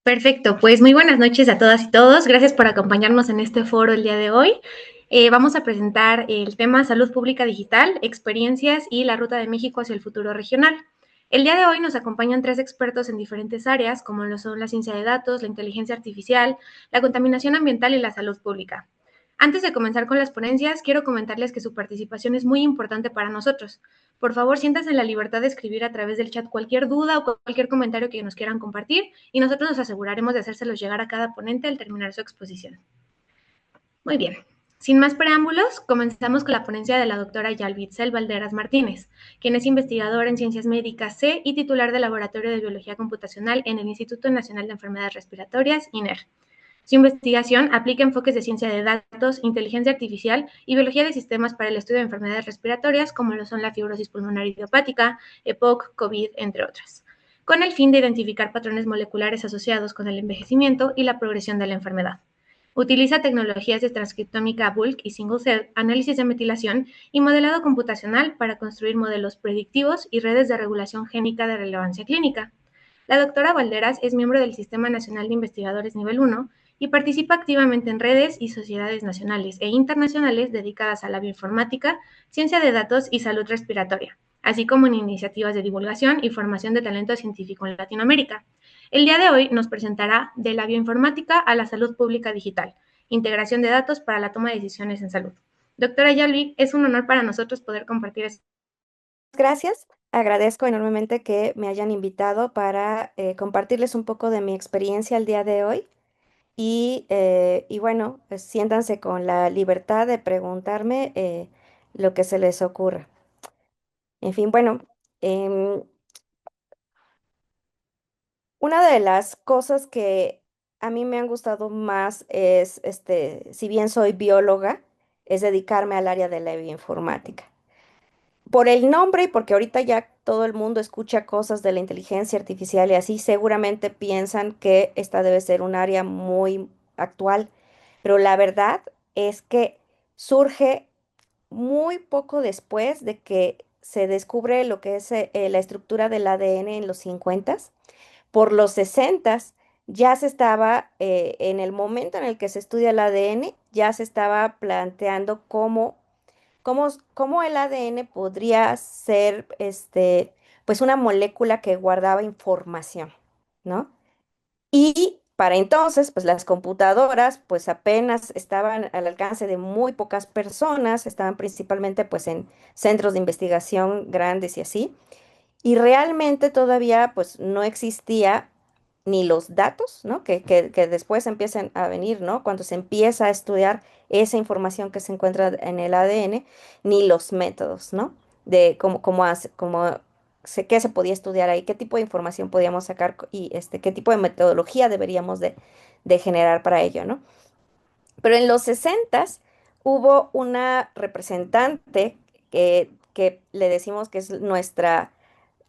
Perfecto, pues muy buenas noches a todas y todos. Gracias por acompañarnos en este foro el día de hoy. Vamos a presentar el tema Salud Pública Digital, experiencias y la ruta de México hacia el futuro regional. El día de hoy nos acompañan tres expertos en diferentes áreas, como lo son la ciencia de datos, la inteligencia artificial, la contaminación ambiental y la salud pública. Antes de comenzar con las ponencias, quiero comentarles que su participación es muy importante para nosotros. Por favor, siéntanse en la libertad de escribir a través del chat cualquier duda o cualquier comentario que nos quieran compartir y nosotros nos aseguraremos de hacérselos llegar a cada ponente al terminar su exposición. Muy bien. Sin más preámbulos, comenzamos con la ponencia de la doctora Yalvitzel Valderas Martínez, quien es investigadora en Ciencias Médicas C y titular del Laboratorio de Biología Computacional en el Instituto Nacional de Enfermedades Respiratorias, INER. Su investigación aplica enfoques de ciencia de datos, inteligencia artificial y biología de sistemas para el estudio de enfermedades respiratorias como lo son la fibrosis pulmonar idiopática, EPOC, COVID, entre otras, con el fin de identificar patrones moleculares asociados con el envejecimiento y la progresión de la enfermedad. Utiliza tecnologías de transcriptómica bulk y single cell, análisis de metilación y modelado computacional para construir modelos predictivos y redes de regulación génica de relevancia clínica. La doctora Valderas es miembro del Sistema Nacional de Investigadores Nivel 1 y participa activamente en redes y sociedades nacionales e internacionales dedicadas a la bioinformática, ciencia de datos y salud respiratoria, así como en iniciativas de divulgación y formación de talento científico en Latinoamérica. El día de hoy nos presentará de la bioinformática a la salud pública digital, integración de datos para la toma de decisiones en salud. Doctora Yalvi, es un honor para nosotros poder compartir este. Gracias. Agradezco enormemente que me hayan invitado para compartirles un poco de mi experiencia el día de hoy. Y bueno, pues siéntanse con la libertad de preguntarme lo que se les ocurra. En fin, bueno, em, una de las cosas que a mí me han gustado más es, si bien soy bióloga, es dedicarme al área de la bioinformática. Por el nombre y porque ahorita ya todo el mundo escucha cosas de la inteligencia artificial y así, seguramente piensan que esta debe ser un área muy actual, pero la verdad es que surge muy poco después de que se descubre lo que es la estructura del ADN en los 50. Por los 60 ya se estaba, en el momento en el que se estudia el ADN, ya se estaba planteando cómo el ADN podría ser, pues una molécula que guardaba información, ¿no? Y para entonces, pues las computadoras, pues apenas estaban al alcance de muy pocas personas, estaban principalmente, pues en centros de investigación grandes y así. Y realmente todavía, pues no existía ni los datos, ¿no? Que después empiezan a venir, ¿no? Cuando se empieza a estudiar esa información que se encuentra en el ADN, ni los métodos, ¿no? De qué se podía estudiar ahí, qué tipo de información podíamos sacar y qué tipo de metodología deberíamos de generar para ello, ¿no? Pero en los 60 hubo una representante que le decimos que es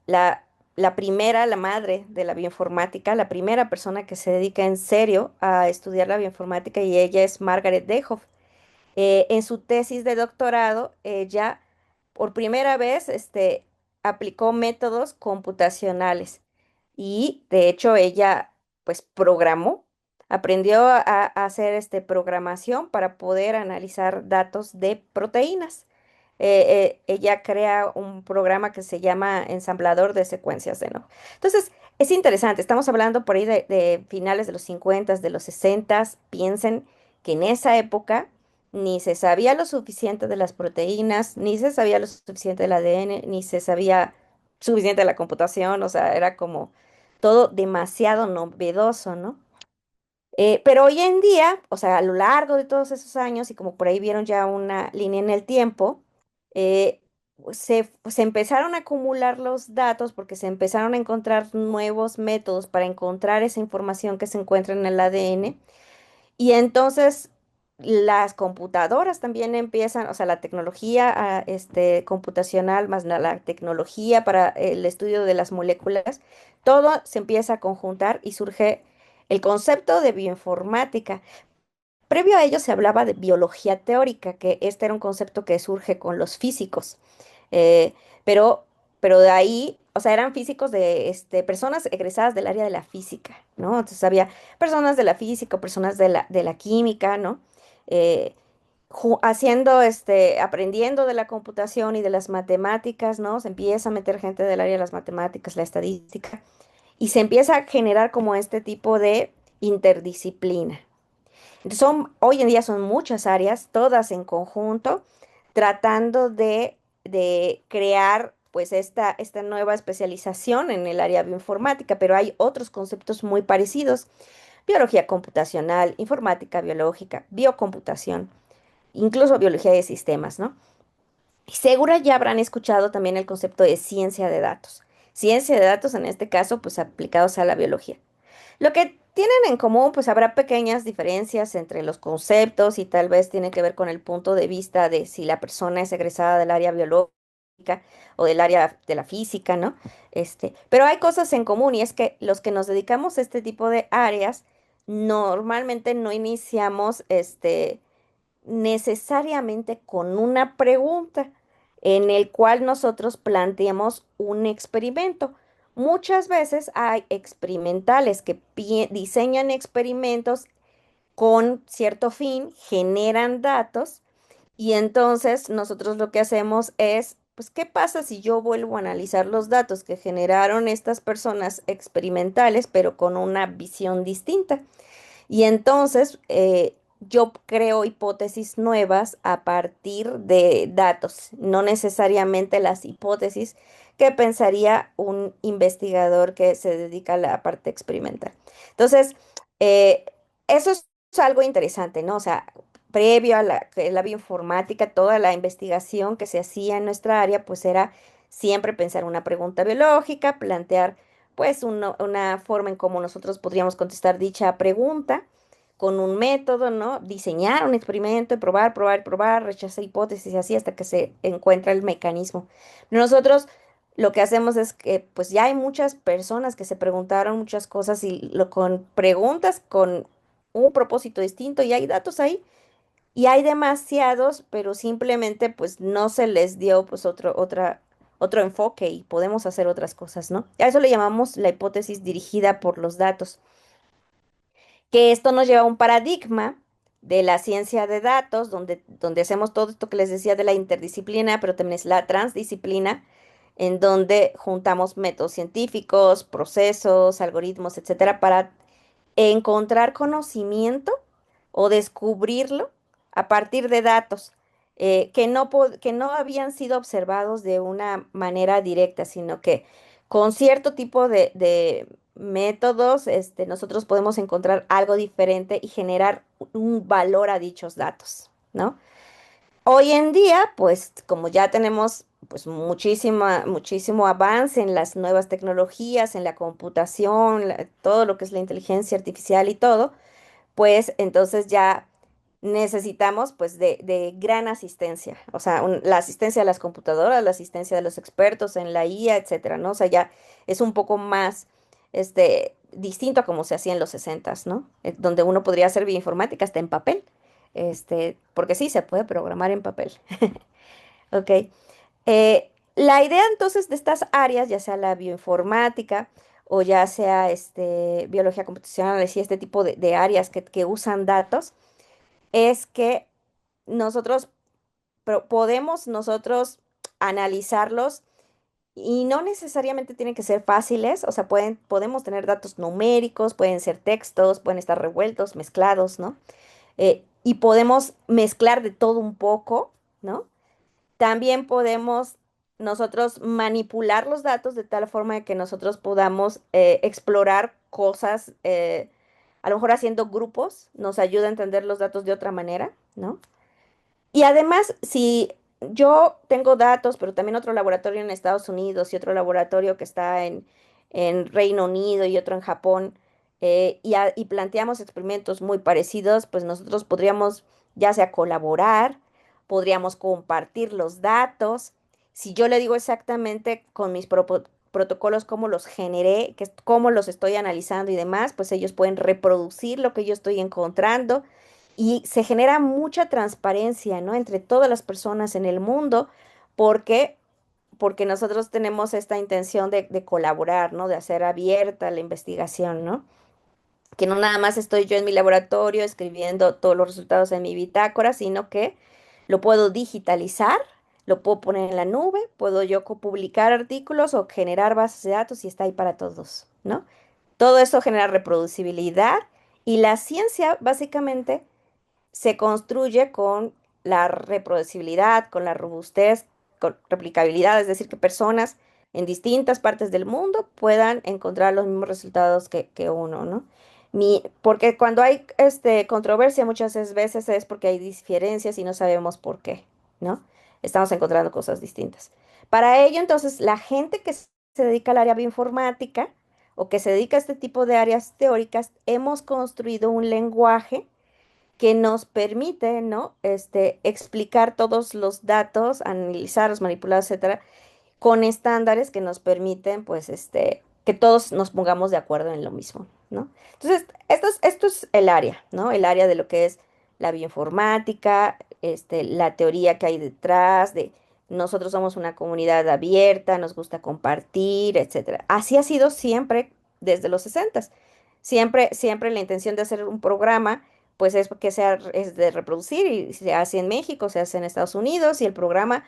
la, la primera, la madre de la bioinformática, la primera persona que se dedica en serio a estudiar la bioinformática y ella es Margaret Dayhoff. En su tesis de doctorado, ella por primera vez aplicó métodos computacionales y de hecho ella pues programó, aprendió a hacer programación para poder analizar datos de proteínas. Ella crea un programa que se llama ensamblador de secuencias de nuevo. Entonces, es interesante, estamos hablando por ahí de finales de los 50, de los 60. Piensen que en esa época ni se sabía lo suficiente de las proteínas, ni se sabía lo suficiente del ADN, ni se sabía suficiente de la computación, o sea, era como todo demasiado novedoso, ¿no? Pero hoy en día, o sea, a lo largo de todos esos años, y como por ahí vieron ya una línea en el tiempo, eh, se empezaron a acumular los datos porque se empezaron a encontrar nuevos métodos para encontrar esa información que se encuentra en el ADN. Y entonces las computadoras también empiezan, o sea, la tecnología computacional más la tecnología para el estudio de las moléculas, todo se empieza a conjuntar y surge el concepto de bioinformática. Previo a ello se hablaba de biología teórica, que este era un concepto que surge con los físicos. Eh, pero pero de ahí, o sea, eran físicos de personas egresadas del área de la física, ¿no? Entonces había personas de la física, personas de la química, ¿no? Eh, haciendo, aprendiendo de la computación y de las matemáticas, ¿no? Se empieza a meter gente del área de las matemáticas, la estadística, y se empieza a generar como este tipo de interdisciplina. Entonces, hoy en día son muchas áreas, todas en conjunto, tratando de crear pues esta nueva especialización en el área bioinformática, pero hay otros conceptos muy parecidos: biología computacional, informática biológica, biocomputación, incluso biología de sistemas, ¿no? Y seguro ya habrán escuchado también el concepto de ciencia de datos. Ciencia de datos, en este caso, pues aplicados a la biología. Lo que tienen en común, pues habrá pequeñas diferencias entre los conceptos y tal vez tiene que ver con el punto de vista de si la persona es egresada del área biológica o del área de la física, ¿no? Pero hay cosas en común, y es que los que nos dedicamos a este tipo de áreas normalmente no iniciamos, necesariamente con una pregunta en el cual nosotros planteamos un experimento. Muchas veces hay experimentales que diseñan experimentos con cierto fin, generan datos, y entonces nosotros lo que hacemos es, pues, ¿qué pasa si yo vuelvo a analizar los datos que generaron estas personas experimentales, pero con una visión distinta? Y entonces yo creo hipótesis nuevas a partir de datos, no necesariamente las hipótesis que pensaría un investigador que se dedica a la parte experimental. Entonces, eh, eso es algo interesante, ¿no? O sea, previo a la bioinformática, toda la investigación que se hacía en nuestra área, pues era siempre pensar una pregunta biológica, plantear pues una forma en cómo nosotros podríamos contestar dicha pregunta con un método, ¿no? Diseñar un experimento y probar, probar, probar, rechazar hipótesis y así hasta que se encuentra el mecanismo. Nosotros lo que hacemos es que pues ya hay muchas personas que se preguntaron muchas cosas y con preguntas con un propósito distinto, y hay datos ahí y hay demasiados, pero simplemente pues no se les dio pues otro enfoque y podemos hacer otras cosas, ¿no? A eso le llamamos la hipótesis dirigida por los datos, que esto nos lleva a un paradigma de la ciencia de datos, donde hacemos todo esto que les decía de la interdisciplina, pero también es la transdisciplina, en donde juntamos métodos científicos, procesos, algoritmos, etcétera, para encontrar conocimiento o descubrirlo a partir de datos que no habían sido observados de una manera directa, sino que con cierto tipo de métodos, nosotros podemos encontrar algo diferente y generar un valor a dichos datos, ¿no? Hoy en día, pues como ya tenemos pues muchísimo avance en las nuevas tecnologías, en la computación, todo lo que es la inteligencia artificial y todo, pues entonces ya necesitamos pues de gran asistencia, o sea, la asistencia de las computadoras, la asistencia de los expertos en la IA, etcétera, ¿no? O sea, ya es un poco más distinto a como se hacía en los sesentas, ¿no? Donde uno podría hacer bioinformática hasta en papel, porque sí, se puede programar en papel. Ok. La idea entonces de estas áreas, ya sea la bioinformática o ya sea biología computacional, y este tipo de áreas que usan datos, es que nosotros podemos nosotros analizarlos, y no necesariamente tienen que ser fáciles, o sea, podemos tener datos numéricos, pueden ser textos, pueden estar revueltos, mezclados, ¿no? Y podemos mezclar de todo un poco, ¿no? También podemos nosotros manipular los datos de tal forma de que nosotros podamos explorar cosas, a lo mejor haciendo grupos, nos ayuda a entender los datos de otra manera, ¿no? Y además, si yo tengo datos, pero también otro laboratorio en Estados Unidos y otro laboratorio que está en Reino Unido y otro en Japón, y planteamos experimentos muy parecidos, pues nosotros podríamos ya sea colaborar, podríamos compartir los datos. Si yo le digo exactamente con mis protocolos cómo los generé, cómo los estoy analizando y demás, pues ellos pueden reproducir lo que yo estoy encontrando, y se genera mucha transparencia, ¿no? Entre todas las personas en el mundo, porque porque nosotros tenemos esta intención de colaborar, ¿no? De hacer abierta la investigación, ¿no? Que no nada más estoy yo en mi laboratorio escribiendo todos los resultados en mi bitácora, sino que lo puedo digitalizar, lo puedo poner en la nube, puedo yo publicar artículos o generar bases de datos y está ahí para todos, ¿no? Todo esto genera reproducibilidad y la ciencia básicamente se construye con la reproducibilidad, con la robustez, con replicabilidad, es decir, que personas en distintas partes del mundo puedan encontrar los mismos resultados que uno, ¿no? Porque cuando hay controversia muchas veces es porque hay diferencias y no sabemos por qué, ¿no? Estamos encontrando cosas distintas. Para ello, entonces, la gente que se dedica al área bioinformática o que se dedica a este tipo de áreas teóricas, hemos construido un lenguaje que nos permite, ¿no? Explicar todos los datos, analizarlos, manipularlos, etcétera, con estándares que nos permiten, pues, que todos nos pongamos de acuerdo en lo mismo, ¿no? Entonces, esto es el área, ¿no? El área de lo que es la bioinformática, la teoría que hay detrás de nosotros somos una comunidad abierta, nos gusta compartir, etcétera. Así ha sido siempre desde los 60. Siempre la intención de hacer un programa, pues es que es de reproducir y se hace en México, se hace en Estados Unidos y el programa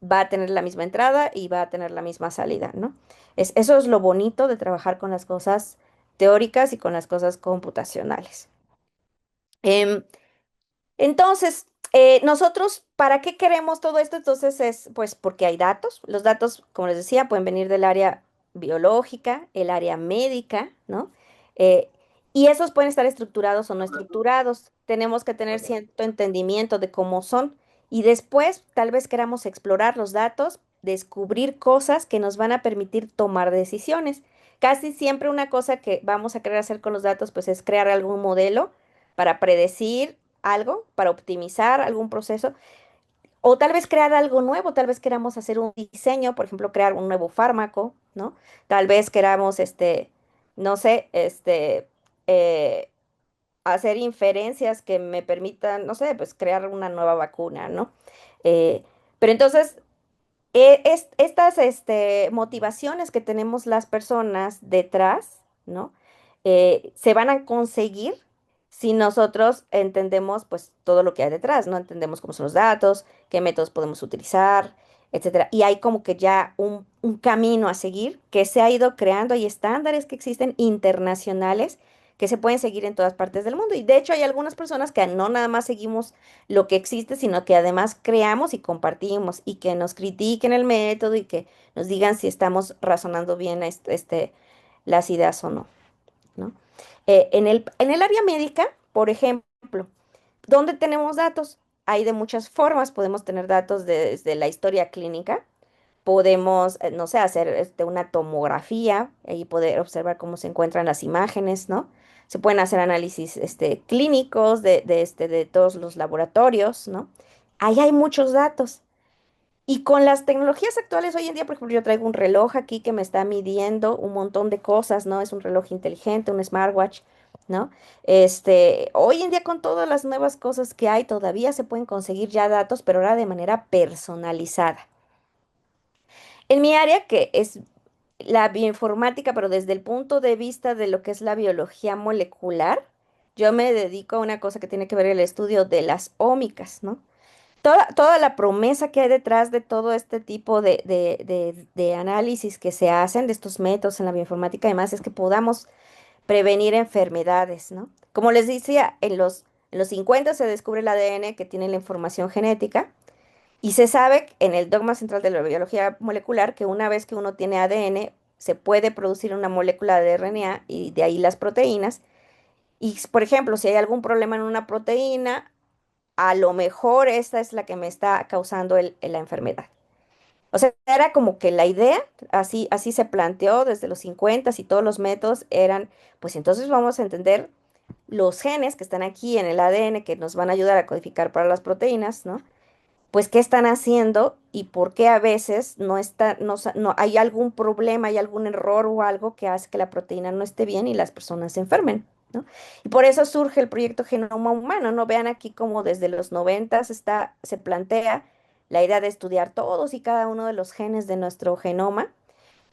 va a tener la misma entrada y va a tener la misma salida, ¿no? Eso es lo bonito de trabajar con las cosas teóricas y con las cosas computacionales. Em, entonces, nosotros, ¿para qué queremos todo esto? Entonces es, pues, porque hay datos. Los datos, como les decía, pueden venir del área biológica, el área médica, ¿no? Eh, y esos pueden estar estructurados o no estructurados. Tenemos que tener cierto entendimiento de cómo son. Y después, tal vez queramos explorar los datos, descubrir cosas que nos van a permitir tomar decisiones. Casi siempre una cosa que vamos a querer hacer con los datos, pues, es crear algún modelo para predecir algo, para optimizar algún proceso, o tal vez crear algo nuevo, tal vez queramos hacer un diseño, por ejemplo, crear un nuevo fármaco, ¿no? Tal vez queramos, no sé, eh, hacer inferencias que me permitan, no sé, pues crear una nueva vacuna, ¿no? Eh, pero entonces, estas motivaciones que tenemos las personas detrás, ¿no? Se van a conseguir si nosotros entendemos pues todo lo que hay detrás, ¿no? Entendemos cómo son los datos, qué métodos podemos utilizar, etcétera. Y hay como que ya un camino a seguir que se ha ido creando, hay estándares que existen internacionales que se pueden seguir en todas partes del mundo. Y de hecho hay algunas personas que no nada más seguimos lo que existe, sino que además creamos y compartimos y que nos critiquen el método y que nos digan si estamos razonando bien las ideas o no, ¿no? En el área médica, por ejemplo, ¿dónde tenemos datos? Hay de muchas formas, podemos tener datos desde la historia clínica, podemos, no sé, hacer una tomografía y poder observar cómo se encuentran las imágenes, ¿no? Se pueden hacer análisis clínicos de todos los laboratorios, ¿no? Ahí hay muchos datos. Y con las tecnologías actuales, hoy en día, por ejemplo, yo traigo un reloj aquí que me está midiendo un montón de cosas, ¿no? Es un reloj inteligente, un smartwatch, ¿no? Hoy en día con todas las nuevas cosas que hay, todavía se pueden conseguir ya datos, pero ahora de manera personalizada. En mi área, que es la bioinformática, pero desde el punto de vista de lo que es la biología molecular, yo me dedico a una cosa que tiene que ver el estudio de las ómicas, ¿no? Toda la promesa que hay detrás de todo este tipo de análisis que se hacen, de estos métodos en la bioinformática, además, es que podamos prevenir enfermedades, ¿no? Como les decía, en los 50 se descubre el ADN que tiene la información genética. Y se sabe en el dogma central de la biología molecular que una vez que uno tiene ADN, se puede producir una molécula de RNA y de ahí las proteínas. Y, por ejemplo, si hay algún problema en una proteína, a lo mejor esta es la que me está causando la enfermedad. O sea, era como que la idea, así se planteó desde los 50 y todos los métodos eran, pues entonces vamos a entender los genes que están aquí en el ADN que nos van a ayudar a codificar para las proteínas, ¿no? Pues qué están haciendo y por qué a veces no hay algún problema, hay algún error o algo que hace que la proteína no esté bien y las personas se enfermen, ¿no? Y por eso surge el proyecto Genoma Humano, ¿no? Vean aquí cómo desde los 90 se plantea la idea de estudiar todos y cada uno de los genes de nuestro genoma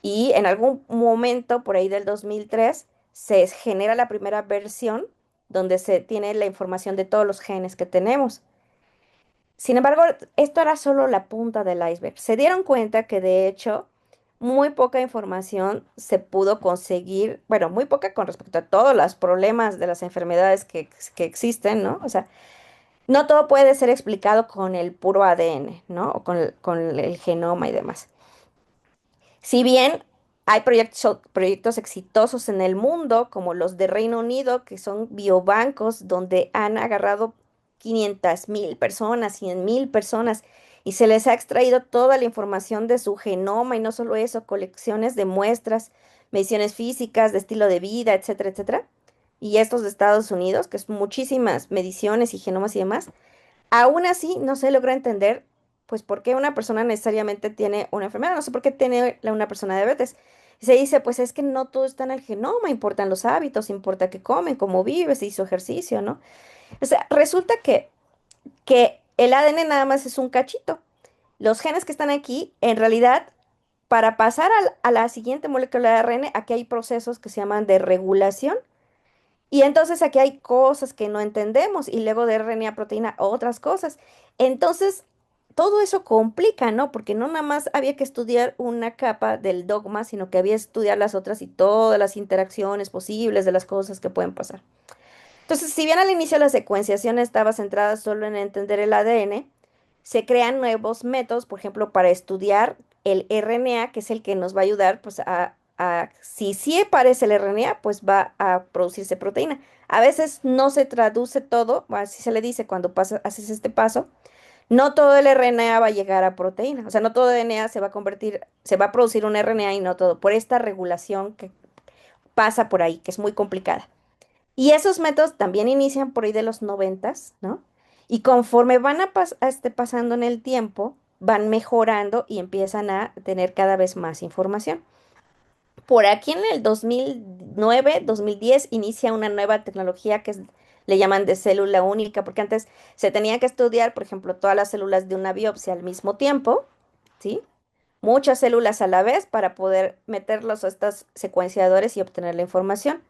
y en algún momento, por ahí del 2003 se genera la primera versión donde se tiene la información de todos los genes que tenemos. Sin embargo, esto era solo la punta del iceberg. Se dieron cuenta que de hecho muy poca información se pudo conseguir, bueno, muy poca con respecto a todos los problemas de las enfermedades que existen, ¿no? O sea, no todo puede ser explicado con el puro ADN, ¿no? O con el genoma y demás. Si bien hay proyectos exitosos en el mundo, como los de Reino Unido, que son biobancos donde han agarrado 500.000 personas, 100.000 personas, y se les ha extraído toda la información de su genoma, y no solo eso, colecciones de muestras, mediciones físicas, de estilo de vida, etcétera, etcétera. Y estos de Estados Unidos, que es muchísimas mediciones y genomas y demás. Aún así, no se logra entender, pues, por qué una persona necesariamente tiene una enfermedad. No sé por qué tiene una persona diabetes. Y se dice, pues, es que no todo está en el genoma, importan los hábitos, importa qué comen, cómo vives, si hizo ejercicio, ¿no? O sea, resulta que el ADN nada más es un cachito. Los genes que están aquí, en realidad, para pasar a la siguiente molécula de ARN, aquí hay procesos que se llaman de regulación y entonces aquí hay cosas que no entendemos y luego de RNA proteína otras cosas. Entonces, todo eso complica, ¿no? Porque no nada más había que estudiar una capa del dogma, sino que había que estudiar las otras y todas las interacciones posibles de las cosas que pueden pasar. Entonces, si bien al inicio la secuenciación estaba centrada solo en entender el ADN, se crean nuevos métodos, por ejemplo, para estudiar el RNA, que es el que nos va a ayudar, pues, si sí aparece el RNA, pues va a producirse proteína. A veces no se traduce todo, así se le dice cuando haces este paso, no todo el RNA va a llegar a proteína, o sea, no todo el RNA se va a convertir, se va a producir un RNA y no todo, por esta regulación que pasa por ahí, que es muy complicada. Y esos métodos también inician por ahí de los noventas, ¿no? Y conforme van pasando en el tiempo, van mejorando y empiezan a tener cada vez más información. Por aquí en el 2009, 2010 inicia una nueva tecnología le llaman de célula única, porque antes se tenía que estudiar, por ejemplo, todas las células de una biopsia al mismo tiempo, ¿sí? Muchas células a la vez para poder meterlos a estos secuenciadores y obtener la información.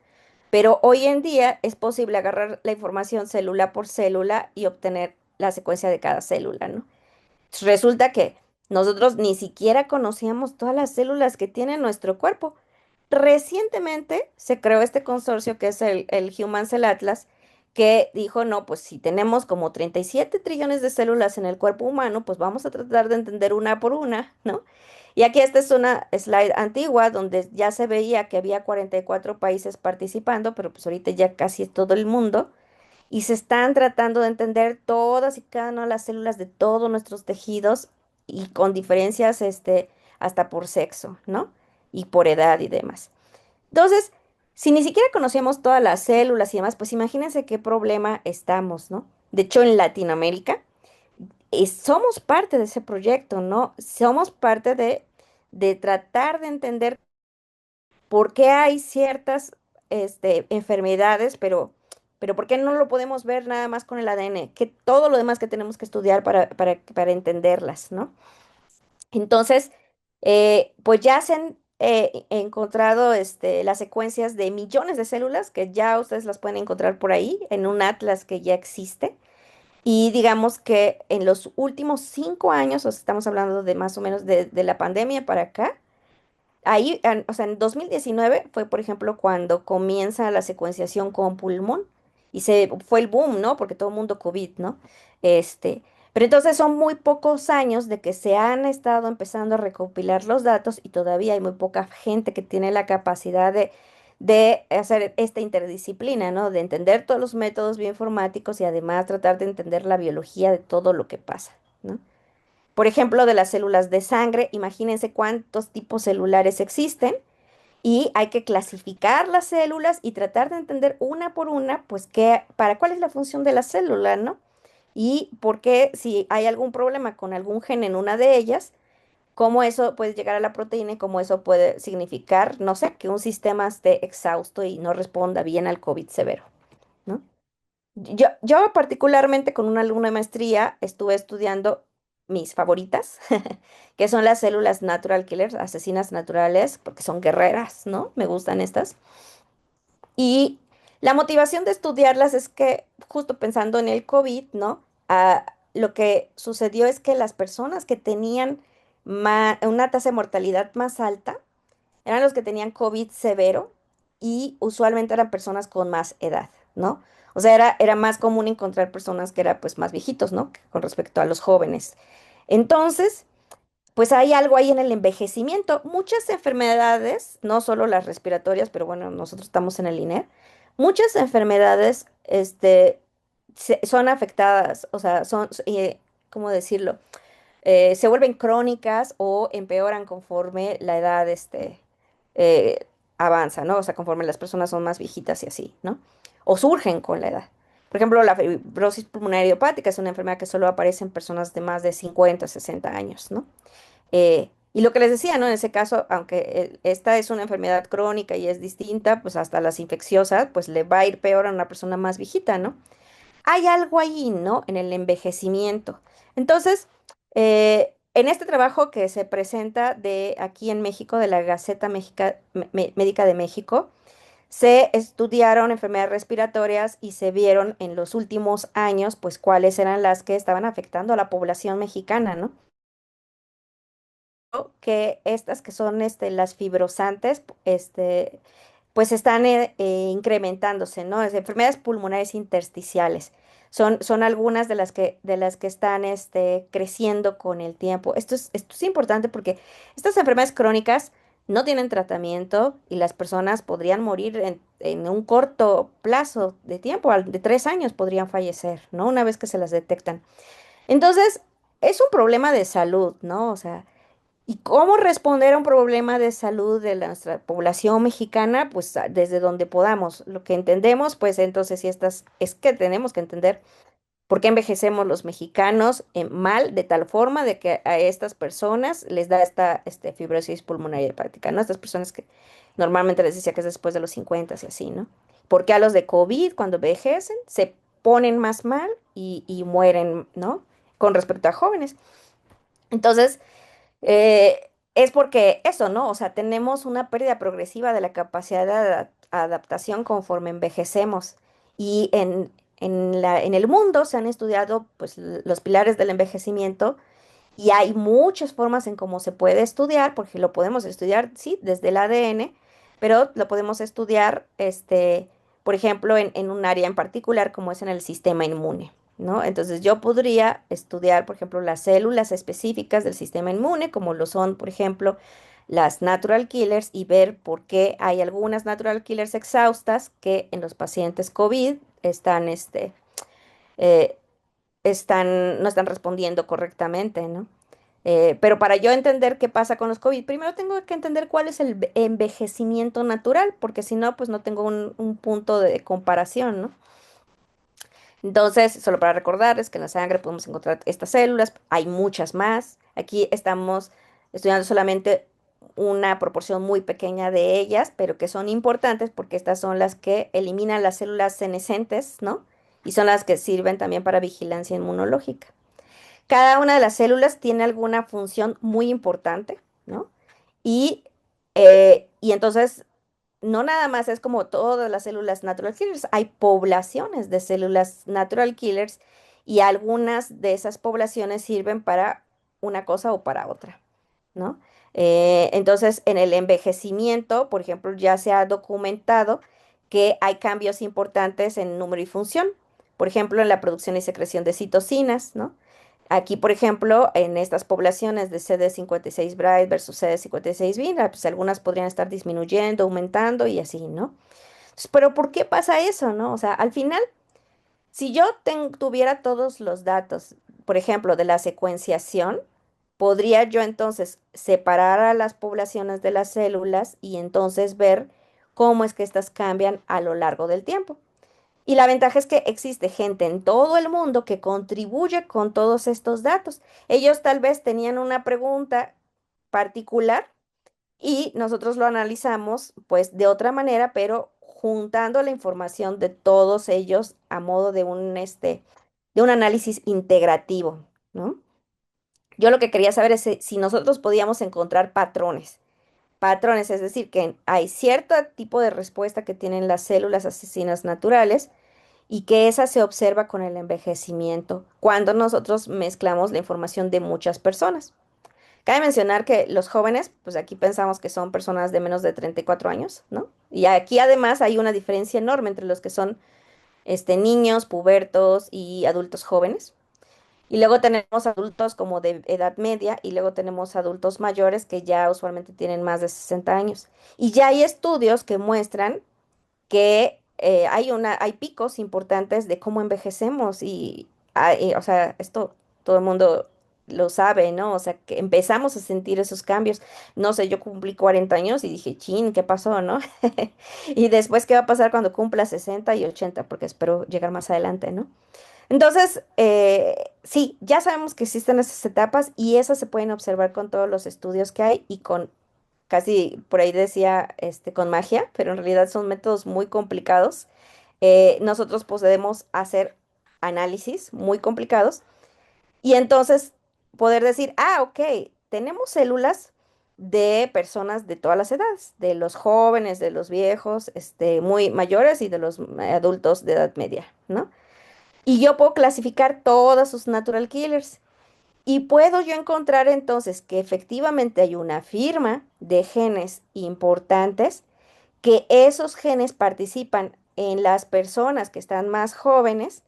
Pero hoy en día es posible agarrar la información célula por célula y obtener la secuencia de cada célula, ¿no? Resulta que nosotros ni siquiera conocíamos todas las células que tiene nuestro cuerpo. Recientemente se creó este consorcio que es el Human Cell Atlas, que dijo, no, pues si tenemos como 37 trillones de células en el cuerpo humano, pues vamos a tratar de entender una por una, ¿no? Y aquí esta es una slide antigua donde ya se veía que había 44 países participando, pero pues ahorita ya casi es todo el mundo y se están tratando de entender todas y cada una de las células de todos nuestros tejidos y con diferencias hasta por sexo, ¿no? Y por edad y demás. Entonces, si ni siquiera conocemos todas las células y demás, pues imagínense qué problema estamos, ¿no? De hecho, en Latinoamérica somos parte de ese proyecto, ¿no? Somos parte de tratar de entender por qué hay ciertas enfermedades, pero ¿por qué no lo podemos ver nada más con el ADN? Que todo lo demás que tenemos que estudiar para entenderlas, ¿no? Entonces, pues ya se han encontrado las secuencias de millones de células, que ya ustedes las pueden encontrar por ahí, en un atlas que ya existe. Y digamos que en los últimos 5 años, o sea, estamos hablando de más o menos de la pandemia para acá, ahí, o sea, en 2019 fue, por ejemplo, cuando comienza la secuenciación con pulmón y fue el boom, ¿no? Porque todo el mundo COVID, ¿no? Pero entonces son muy pocos años de que se han estado empezando a recopilar los datos y todavía hay muy poca gente que tiene la capacidad de hacer esta interdisciplina, ¿no? De entender todos los métodos bioinformáticos y además tratar de entender la biología de todo lo que pasa, ¿no? Por ejemplo, de las células de sangre, imagínense cuántos tipos celulares existen y hay que clasificar las células y tratar de entender una por una, pues cuál es la función de la célula, ¿no? Y por qué, si hay algún problema con algún gen en una de ellas, cómo eso puede llegar a la proteína y cómo eso puede significar, no sé, que un sistema esté exhausto y no responda bien al COVID severo, ¿no? Yo particularmente con una alumna de maestría estuve estudiando mis favoritas, que son las células natural killers, asesinas naturales, porque son guerreras, ¿no? Me gustan estas. Y la motivación de estudiarlas es que, justo pensando en el COVID, ¿no? Lo que sucedió es que las personas que tenían una tasa de mortalidad más alta eran los que tenían COVID severo y usualmente eran personas con más edad, ¿no? O sea, era más común encontrar personas que eran pues más viejitos, ¿no? Con respecto a los jóvenes. Entonces, pues hay algo ahí en el envejecimiento. Muchas enfermedades, no solo las respiratorias, pero bueno, nosotros estamos en el INER, muchas enfermedades, son afectadas, o sea, ¿cómo decirlo? Se vuelven crónicas o empeoran conforme la edad, eh, avanza, ¿no? O sea, conforme las personas son más viejitas y así, ¿no? O surgen con la edad. Por ejemplo, la fibrosis pulmonar idiopática es una enfermedad que solo aparece en personas de más de 50, 60 años, ¿no? Y lo que les decía, ¿no? En ese caso, aunque esta es una enfermedad crónica y es distinta, pues hasta las infecciosas, pues le va a ir peor a una persona más viejita, ¿no? Hay algo ahí, ¿no? En el envejecimiento. Entonces, en este trabajo que se presenta de aquí en México, de la Gaceta Médica de México, se estudiaron enfermedades respiratorias y se vieron en los últimos años, pues, cuáles eran las que estaban afectando a la población mexicana, ¿no? Que estas que son las fibrosantes, pues están incrementándose, ¿no? Es enfermedades pulmonares intersticiales. Son algunas de las que están creciendo con el tiempo. Esto es importante porque estas enfermedades crónicas no tienen tratamiento y las personas podrían morir en un corto plazo de tiempo, de 3 años podrían fallecer, ¿no? Una vez que se las detectan. Entonces, es un problema de salud, ¿no? O sea, ¿y cómo responder a un problema de salud de nuestra población mexicana? Pues desde donde podamos. Lo que entendemos, pues entonces, si estas, es que tenemos que entender por qué envejecemos los mexicanos mal, de tal forma de que a estas personas les da esta fibrosis pulmonar hepática, ¿no? Estas personas que normalmente les decía que es después de los 50 y así, ¿no? Porque a los de COVID, cuando envejecen, se ponen más mal y mueren, ¿no? Con respecto a jóvenes. Entonces, es porque eso, ¿no? O sea, tenemos una pérdida progresiva de la capacidad de adaptación conforme envejecemos. Y en el mundo se han estudiado pues los pilares del envejecimiento y hay muchas formas en cómo se puede estudiar, porque lo podemos estudiar, sí, desde el ADN, pero lo podemos estudiar, por ejemplo, en un área en particular, como es en el sistema inmune, ¿no? Entonces yo podría estudiar, por ejemplo, las células específicas del sistema inmune, como lo son, por ejemplo, las natural killers, y ver por qué hay algunas natural killers exhaustas que en los pacientes COVID eh, no están respondiendo correctamente, ¿no? Pero para yo entender qué pasa con los COVID, primero tengo que entender cuál es el envejecimiento natural, porque si no, pues no tengo un punto de comparación, ¿no? Entonces, solo para recordarles que en la sangre podemos encontrar estas células, hay muchas más. Aquí estamos estudiando solamente una proporción muy pequeña de ellas, pero que son importantes porque estas son las que eliminan las células senescentes, ¿no? Y son las que sirven también para vigilancia inmunológica. Cada una de las células tiene alguna función muy importante, ¿no? Y entonces, no nada más es como todas las células natural killers, hay poblaciones de células natural killers y algunas de esas poblaciones sirven para una cosa o para otra, ¿no? Entonces, en el envejecimiento, por ejemplo, ya se ha documentado que hay cambios importantes en número y función, por ejemplo, en la producción y secreción de citocinas, ¿no? Aquí, por ejemplo, en estas poblaciones de CD56 Bright versus CD56 B, pues algunas podrían estar disminuyendo, aumentando y así, ¿no? Entonces, pero ¿por qué pasa eso, no? O sea, al final, si yo tuviera todos los datos, por ejemplo, de la secuenciación, podría yo entonces separar a las poblaciones de las células y entonces ver cómo es que estas cambian a lo largo del tiempo. Y la ventaja es que existe gente en todo el mundo que contribuye con todos estos datos. Ellos tal vez tenían una pregunta particular y nosotros lo analizamos pues de otra manera, pero juntando la información de todos ellos a modo de un análisis integrativo, ¿no? Yo lo que quería saber es si nosotros podíamos encontrar patrones. Patrones, es decir, que hay cierto tipo de respuesta que tienen las células asesinas naturales y que esa se observa con el envejecimiento cuando nosotros mezclamos la información de muchas personas. Cabe mencionar que los jóvenes, pues aquí pensamos que son personas de menos de 34 años, ¿no? Y aquí además hay una diferencia enorme entre los que son niños, pubertos y adultos jóvenes. Y luego tenemos adultos como de edad media y luego tenemos adultos mayores que ya usualmente tienen más de 60 años. Y ya hay estudios que muestran que hay picos importantes de cómo envejecemos o sea, esto todo el mundo lo sabe, ¿no? O sea, que empezamos a sentir esos cambios. No sé, yo cumplí 40 años y dije, chin, ¿qué pasó, no? Y después, ¿qué va a pasar cuando cumpla 60 y 80? Porque espero llegar más adelante, ¿no? Entonces, sí, ya sabemos que existen esas etapas y esas se pueden observar con todos los estudios que hay y con casi por ahí decía con magia, pero en realidad son métodos muy complicados. Nosotros podemos hacer análisis muy complicados y entonces poder decir, ah, ok, tenemos células de personas de todas las edades, de los jóvenes, de los viejos, muy mayores y de los adultos de edad media, ¿no? Y yo puedo clasificar todos sus natural killers. Y puedo yo encontrar entonces que efectivamente hay una firma de genes importantes, que esos genes participan en las personas que están más jóvenes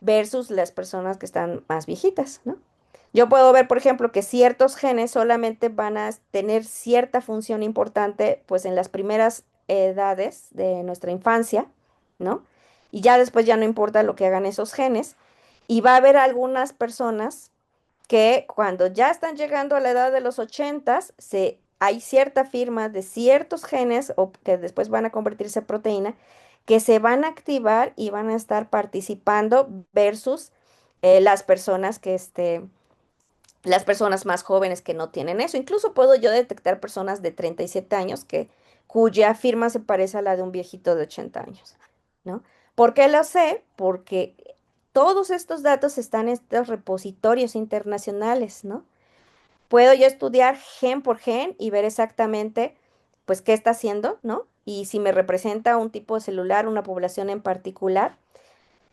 versus las personas que están más viejitas, ¿no? Yo puedo ver, por ejemplo, que ciertos genes solamente van a tener cierta función importante, pues en las primeras edades de nuestra infancia, ¿no? Y ya después ya no importa lo que hagan esos genes. Y va a haber algunas personas que cuando ya están llegando a la edad de los 80, hay cierta firma de ciertos genes o que después van a convertirse en proteína que se van a activar y van a estar participando versus las personas las personas más jóvenes que no tienen eso. Incluso puedo yo detectar personas de 37 años cuya firma se parece a la de un viejito de 80 años, ¿no? ¿Por qué lo sé? Porque todos estos datos están en estos repositorios internacionales, ¿no? Puedo yo estudiar gen por gen y ver exactamente, pues, qué está haciendo, ¿no? Y si me representa un tipo de celular, una población en particular.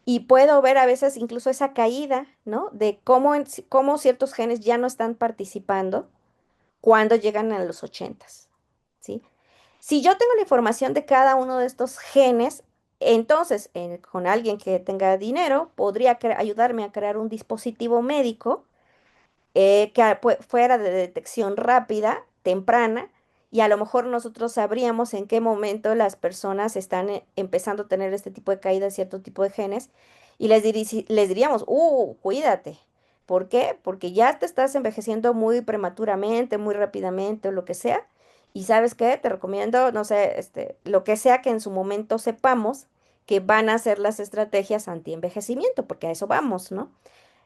Y puedo ver a veces incluso esa caída, ¿no? De cómo ciertos genes ya no están participando cuando llegan a los 80, ¿sí? Si yo tengo la información de cada uno de estos genes, entonces con alguien que tenga dinero, podría ayudarme a crear un dispositivo médico fuera de detección rápida, temprana, y a lo mejor nosotros sabríamos en qué momento las personas están empezando a tener este tipo de caída, cierto tipo de genes, y les diríamos, cuídate. ¿Por qué? Porque ya te estás envejeciendo muy prematuramente, muy rápidamente o lo que sea. Y ¿sabes qué? Te recomiendo, no sé, lo que sea que en su momento sepamos que van a ser las estrategias anti-envejecimiento, porque a eso vamos, ¿no?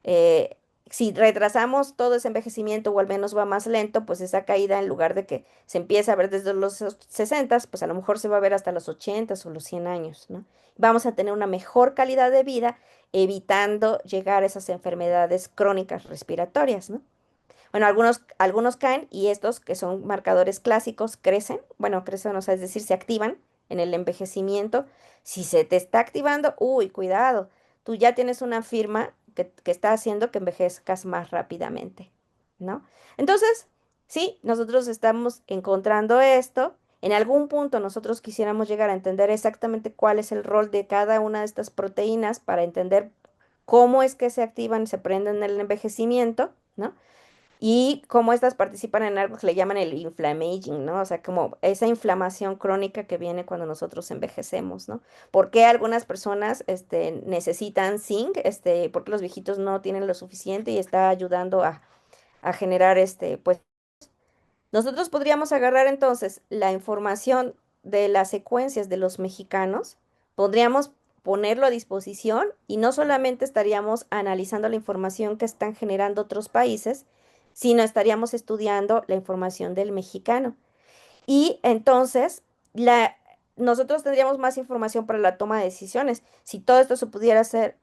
eh, si retrasamos todo ese envejecimiento o al menos va más lento, pues esa caída en lugar de que se empiece a ver desde los 60, pues a lo mejor se va a ver hasta los 80 o los 100 años, ¿no? Vamos a tener una mejor calidad de vida evitando llegar a esas enfermedades crónicas respiratorias, ¿no? Bueno, algunos caen y estos que son marcadores clásicos crecen, bueno, crecen, o sea, es decir, se activan en el envejecimiento. Si se te está activando, uy, cuidado, tú ya tienes una firma que está haciendo que envejezcas más rápidamente, ¿no? Entonces, sí, nosotros estamos encontrando esto. En algún punto nosotros quisiéramos llegar a entender exactamente cuál es el rol de cada una de estas proteínas para entender cómo es que se activan, se prenden en el envejecimiento, ¿no? Y cómo estas participan en algo que le llaman el inflammaging, ¿no? O sea, como esa inflamación crónica que viene cuando nosotros envejecemos, ¿no? ¿Por qué algunas personas, necesitan zinc? ¿Por qué los viejitos no tienen lo suficiente y está ayudando a generar, pues, nosotros podríamos agarrar entonces la información de las secuencias de los mexicanos, podríamos ponerlo a disposición y no solamente estaríamos analizando la información que están generando otros países, sino estaríamos estudiando la información del mexicano. Y entonces nosotros tendríamos más información para la toma de decisiones. Si todo esto se pudiera hacer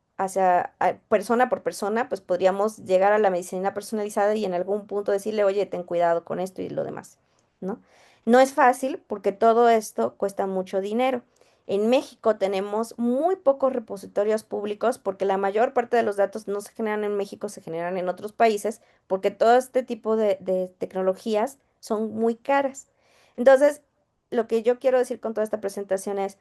persona por persona, pues podríamos llegar a la medicina personalizada y en algún punto decirle, oye, ten cuidado con esto y lo demás, ¿no? No es fácil porque todo esto cuesta mucho dinero. En México tenemos muy pocos repositorios públicos porque la mayor parte de los datos no se generan en México, se generan en otros países porque todo este tipo de tecnologías son muy caras. Entonces, lo que yo quiero decir con toda esta presentación es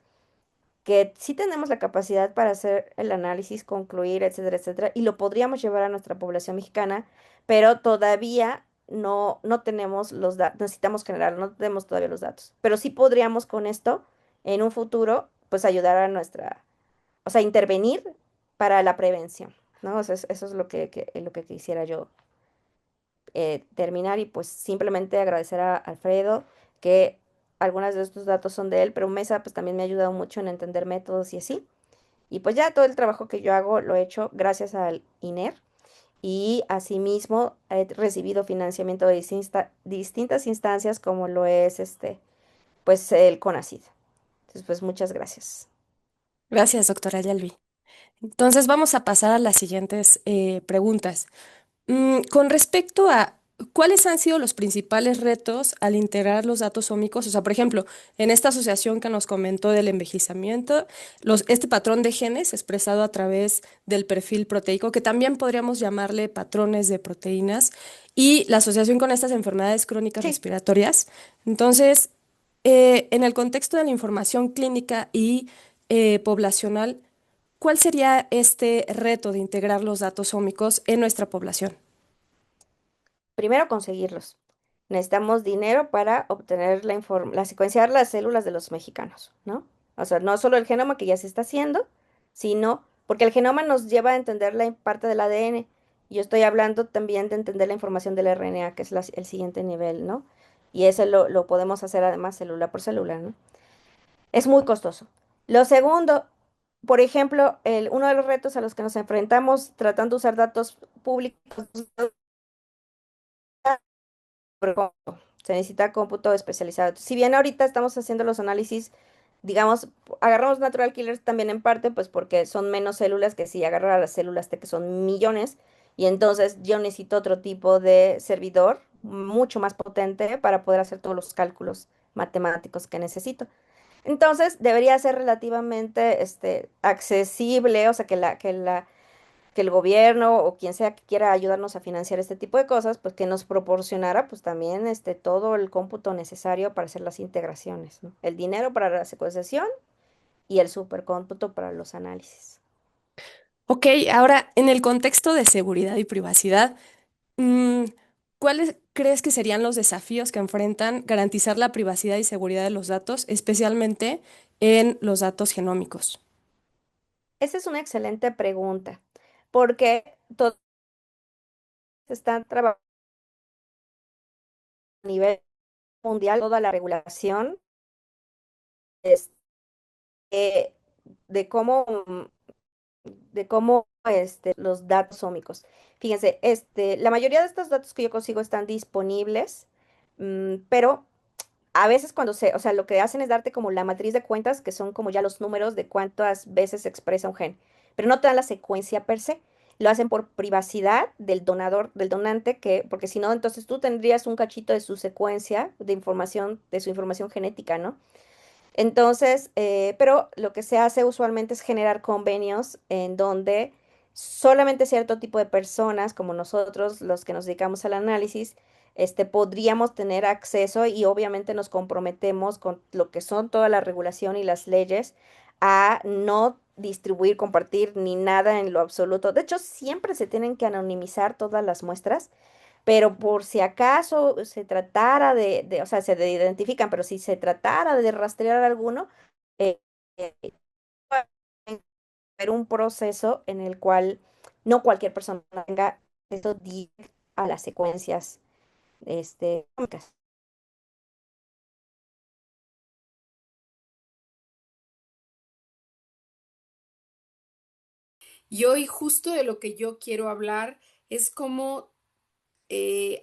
que sí tenemos la capacidad para hacer el análisis, concluir, etcétera, etcétera, y lo podríamos llevar a nuestra población mexicana, pero todavía no tenemos los datos, necesitamos generar, no tenemos todavía los datos, pero sí podríamos con esto, en un futuro, pues ayudar a o sea, intervenir para la prevención, ¿no? O sea, eso es lo que quisiera yo terminar y pues simplemente agradecer a Alfredo que algunas de estos datos son de él, pero Mesa pues también me ha ayudado mucho en entender métodos y así. Y pues ya todo el trabajo que yo hago lo he hecho gracias al INER y asimismo he recibido financiamiento de distintas instancias como lo es pues el CONACYT. Entonces pues muchas gracias. Gracias, doctora Yalvi. Entonces vamos a pasar a las siguientes preguntas. Con respecto a cuáles han sido los principales retos al integrar los datos ómicos, o sea, por ejemplo, en esta asociación que nos comentó del envejecimiento, este patrón de genes expresado a través del perfil proteico, que también podríamos llamarle patrones de proteínas, y la asociación con estas enfermedades crónicas Sí, respiratorias. Entonces, en el contexto de la información clínica y poblacional, ¿cuál sería este reto de integrar los datos ómicos en nuestra población? primero conseguirlos. Necesitamos dinero para obtener la secuenciar las células de los mexicanos, ¿no? O sea, no solo el genoma que ya se está haciendo, sino porque el genoma nos lleva a entender la parte del ADN. Y yo estoy hablando también de entender la información del RNA, que es el siguiente nivel, ¿no? Y eso lo podemos hacer además célula por célula, ¿no? Es muy costoso. Lo segundo, por ejemplo, uno de los retos a los que nos enfrentamos tratando de usar datos públicos por cómputo. Se necesita cómputo especializado. Si bien ahorita estamos haciendo los análisis, digamos, agarramos natural killers también en parte, pues porque son menos células que si agarrar a las células T que son millones, y entonces yo necesito otro tipo de servidor mucho más potente para poder hacer todos los cálculos matemáticos que necesito. Entonces, debería ser relativamente accesible, o sea, que el gobierno o quien sea que quiera ayudarnos a financiar este tipo de cosas, pues que nos proporcionara pues también todo el cómputo necesario para hacer las integraciones, ¿no? El dinero para la secuenciación y el supercómputo para los análisis. Ok, ahora en el contexto de seguridad y privacidad, mm, ¿cuáles crees que serían los desafíos que enfrentan garantizar la privacidad y seguridad de los datos, especialmente en los datos genómicos? Esa es una excelente pregunta, porque todos están trabajando a nivel mundial, toda la regulación es, eh, de cómo los datos ómicos. Fíjense, la mayoría de estos datos que yo consigo están disponibles, pero a veces o sea, lo que hacen es darte como la matriz de cuentas, que son como ya los números de cuántas veces se expresa un gen, pero no te dan la secuencia per se. Lo hacen por privacidad del donador, del donante, porque si no, entonces tú tendrías un cachito de su secuencia de información, de su información genética, ¿no? Entonces, pero lo que se hace usualmente es generar convenios en donde solamente cierto tipo de personas, como nosotros, los que nos dedicamos al análisis, podríamos tener acceso y obviamente nos comprometemos con lo que son toda la regulación y las leyes a no distribuir, compartir ni nada en lo absoluto. De hecho, siempre se tienen que anonimizar todas las muestras, pero por si acaso se tratara o sea, identifican, pero si se tratara de rastrear alguno, eh, eh, puede haber un proceso en el cual no cualquier persona tenga acceso directo a las secuencias, clónicas. Y hoy justo de lo que yo quiero hablar es cómo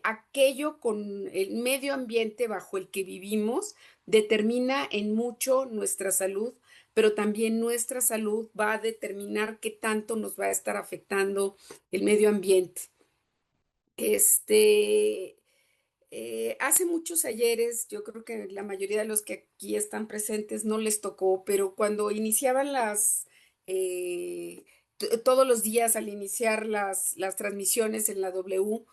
aquello con el medio ambiente bajo el que vivimos determina en mucho nuestra salud, pero también nuestra salud va a determinar qué tanto nos va a estar afectando el medio ambiente. Este, hace muchos ayeres, yo creo que la mayoría de los que aquí están presentes no les tocó, pero cuando iniciaban todos los días al iniciar las transmisiones en la W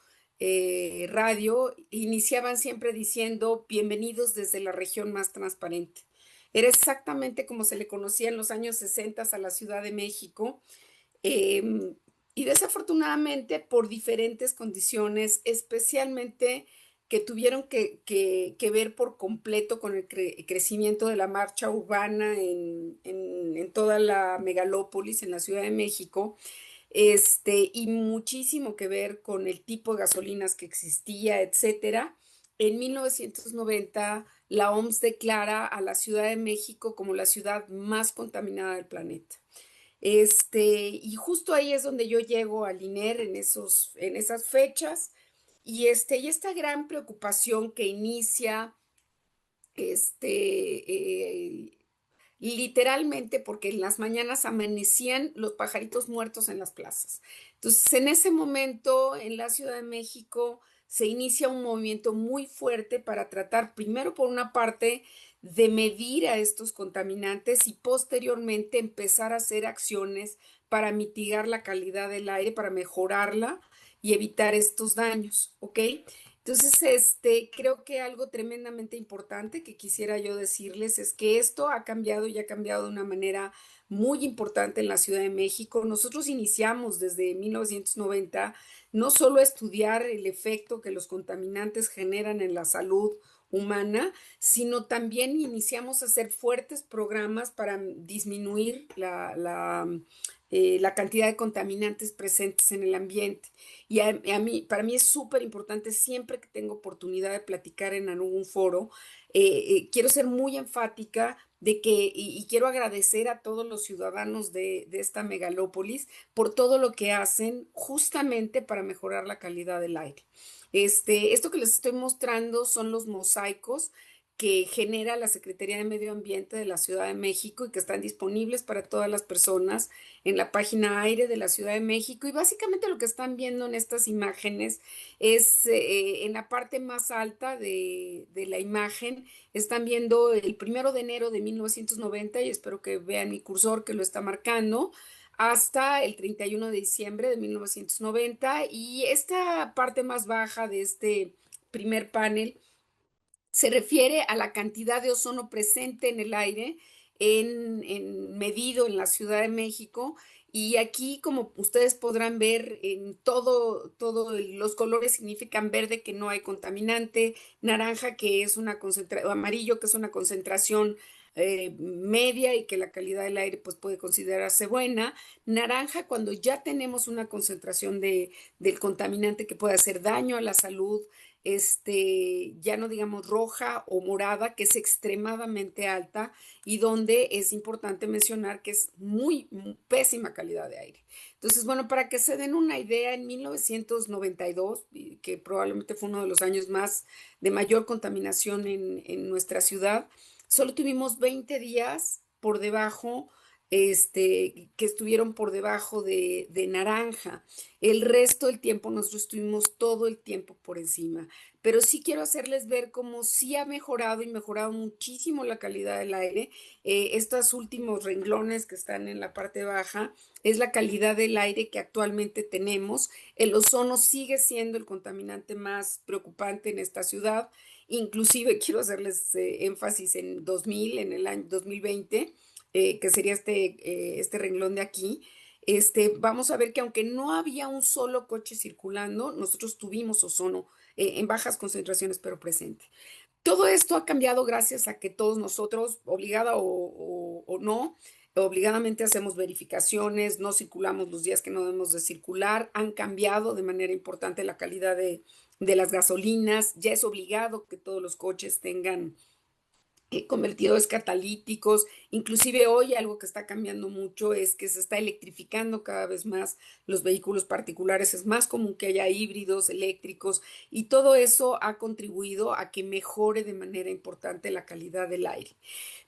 radio, iniciaban siempre diciendo bienvenidos desde la región más transparente. Era exactamente como se le conocía en los años 60 a la Ciudad de México. Em, y desafortunadamente por diferentes condiciones, especialmente que tuvieron que ver por completo con el crecimiento de la marcha urbana en toda la megalópolis, en la Ciudad de México, y muchísimo que ver con el tipo de gasolinas que existía, etcétera. En 1990, la OMS declara a la Ciudad de México como la ciudad más contaminada del planeta. Y justo ahí es donde yo llego al INER en esas fechas, y esta gran preocupación que inicia, eh, literalmente porque en las mañanas amanecían los pajaritos muertos en las plazas. Entonces, en ese momento, en la Ciudad de México, se inicia un movimiento muy fuerte para tratar, primero por una parte, de medir a estos contaminantes y posteriormente empezar a hacer acciones para mitigar la calidad del aire, para mejorarla y evitar estos daños, ¿ok? Entonces, creo que algo tremendamente importante que quisiera yo decirles es que esto ha cambiado y ha cambiado de una manera muy importante en la Ciudad de México. Nosotros iniciamos desde 1990 no solo a estudiar el efecto que los contaminantes generan en la salud humana, sino también iniciamos a hacer fuertes programas para disminuir la cantidad de contaminantes presentes en el ambiente. Y para mí es súper importante siempre que tengo oportunidad de platicar en algún foro, quiero ser muy enfática de que, y quiero agradecer a todos los ciudadanos de esta megalópolis por todo lo que hacen justamente para mejorar la calidad del aire. Esto que les estoy mostrando son los mosaicos que genera la Secretaría de Medio Ambiente de la Ciudad de México y que están disponibles para todas las personas en la página Aire de la Ciudad de México. Y básicamente lo que están viendo en estas imágenes es en la parte más alta de la imagen, están viendo el 1 de enero de 1990 y espero que vean mi cursor que lo está marcando hasta el 31 de diciembre de 1990 y esta parte más baja de este primer panel se refiere a la cantidad de ozono presente en el aire medido en la Ciudad de México. Y aquí, como ustedes podrán ver, en los colores significan verde, que no hay contaminante, naranja, que es una concentración, amarillo, que es una concentración media y que la calidad del aire pues, puede considerarse buena. Naranja, cuando ya tenemos una concentración del contaminante que puede hacer daño a la salud, ya no digamos roja o morada, que es extremadamente alta y donde es importante mencionar que es muy pésima calidad de aire. Entonces, bueno, para que se den una idea, en 1992, que probablemente fue uno de los años más de mayor contaminación en nuestra ciudad, solo tuvimos 20 días por debajo, que estuvieron por debajo de naranja. El resto del tiempo nosotros estuvimos todo el tiempo por encima. Pero sí quiero hacerles ver cómo sí ha mejorado y mejorado muchísimo la calidad del aire. Estos últimos renglones que están en la parte baja es la calidad del aire que actualmente tenemos. El ozono sigue siendo el contaminante más preocupante en esta ciudad. Inclusive quiero hacerles énfasis en 2000, en el año 2020, que sería este renglón de aquí. Vamos a ver que aunque no había un solo coche circulando, nosotros tuvimos ozono en bajas concentraciones, pero presente. Todo esto ha cambiado gracias a que todos nosotros, obligada o no, obligadamente hacemos verificaciones, no circulamos los días que no debemos de circular, han cambiado de manera importante la calidad de las gasolinas, ya es obligado que todos los coches tengan convertidores catalíticos. Inclusive hoy algo que está cambiando mucho es que se está electrificando cada vez más los vehículos particulares. Es más común que haya híbridos eléctricos y todo eso ha contribuido a que mejore de manera importante la calidad del aire.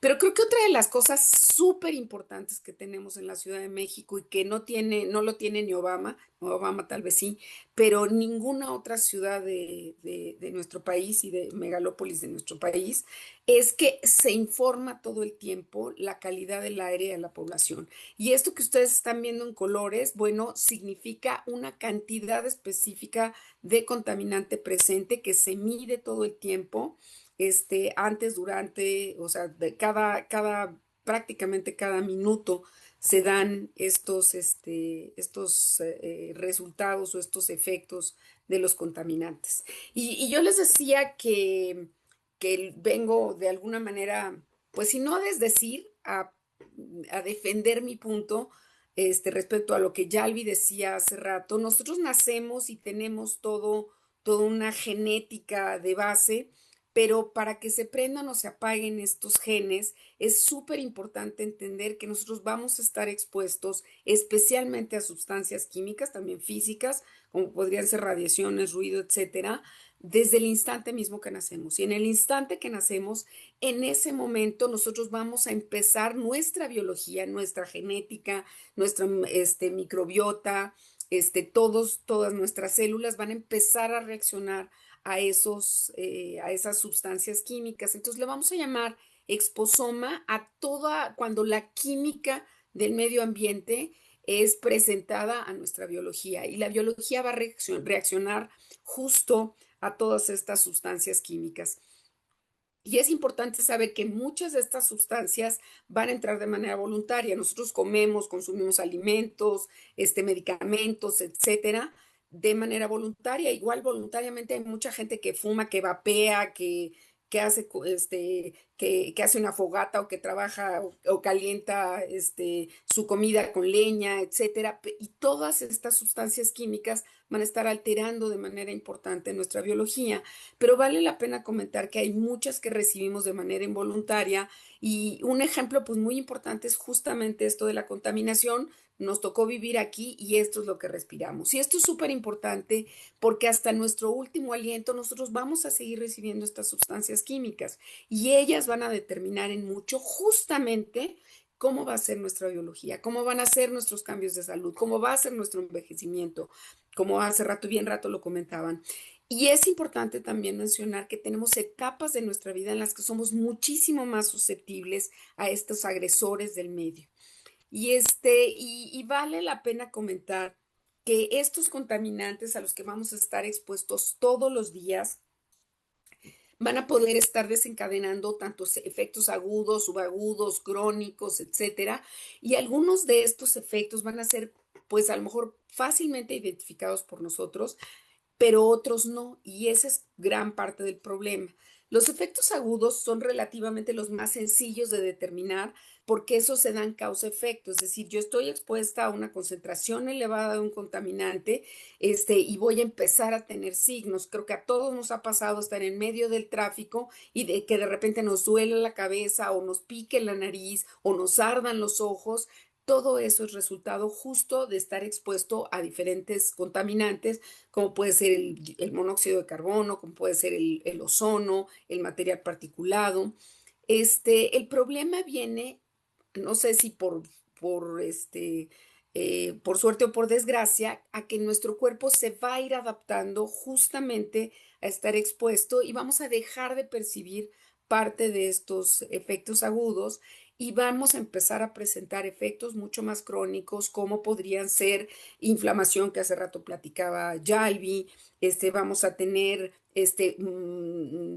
Pero creo que otra de las cosas súper importantes que tenemos en la Ciudad de México y que no lo tiene ni Obama, Obama tal vez sí, pero ninguna otra ciudad de nuestro país y de megalópolis de nuestro país, es que se informa todo el tiempo la calidad del aire a la población. Y esto que ustedes están viendo en colores, bueno, significa una cantidad específica de contaminante presente que se mide todo el tiempo, antes, durante, o sea, prácticamente cada minuto se dan estos resultados o estos efectos de los contaminantes. Y yo les decía que vengo de alguna manera, pues si no a desdecir, a defender mi punto, respecto a lo que Yalvi decía hace rato. Nosotros nacemos y tenemos toda una genética de base, pero para que se prendan o se apaguen estos genes, es súper importante entender que nosotros vamos a estar expuestos especialmente a sustancias químicas, también físicas, como podrían ser radiaciones, ruido, etcétera, desde el instante mismo que nacemos. Y en el instante que nacemos, en ese momento nosotros vamos a empezar nuestra biología, nuestra genética, nuestra microbiota, todas nuestras células van a empezar a reaccionar a esas sustancias químicas. Entonces le vamos a llamar exposoma a cuando la química del medio ambiente es presentada a nuestra biología y la biología va a reaccionar justo a todas estas sustancias químicas. Y es importante saber que muchas de estas sustancias van a entrar de manera voluntaria. Nosotros comemos, consumimos alimentos, medicamentos, etcétera, de manera voluntaria. Igual voluntariamente hay mucha gente que fuma, que vapea, que hace, que hace una fogata o que trabaja o calienta su comida con leña, etcétera. Y todas estas sustancias químicas van a estar alterando de manera importante nuestra biología. Pero vale la pena comentar que hay muchas que recibimos de manera involuntaria y un ejemplo pues muy importante es justamente esto de la contaminación. Nos tocó vivir aquí y esto es lo que respiramos. Y esto es súper importante porque hasta nuestro último aliento nosotros vamos a seguir recibiendo estas sustancias químicas y ellas van a determinar en mucho justamente cómo va a ser nuestra biología, cómo van a ser nuestros cambios de salud, cómo va a ser nuestro envejecimiento, como hace rato, bien rato lo comentaban. Y es importante también mencionar que tenemos etapas de nuestra vida en las que somos muchísimo más susceptibles a estos agresores del medio. Y vale la pena comentar que estos contaminantes a los que vamos a estar expuestos todos los días van a poder estar desencadenando tantos efectos agudos, subagudos, crónicos, etcétera. Y algunos de estos efectos van a ser, pues a lo mejor fácilmente identificados por nosotros, pero otros no, y esa es gran parte del problema. Los efectos agudos son relativamente los más sencillos de determinar porque esos se dan causa-efecto, es decir, yo estoy expuesta a una concentración elevada de un contaminante, y voy a empezar a tener signos. Creo que a todos nos ha pasado estar en medio del tráfico y de que de repente nos duele la cabeza o nos pique la nariz o nos ardan los ojos. Todo eso es resultado justo de estar expuesto a diferentes contaminantes, como puede ser el monóxido de carbono, como puede ser el ozono, el material particulado. El problema viene, no sé si por suerte o por desgracia, a que nuestro cuerpo se va a ir adaptando justamente a estar expuesto y vamos a dejar de percibir parte de estos efectos agudos y vamos a empezar a presentar efectos mucho más crónicos, como podrían ser inflamación, que hace rato platicaba Yalvi, vamos a tener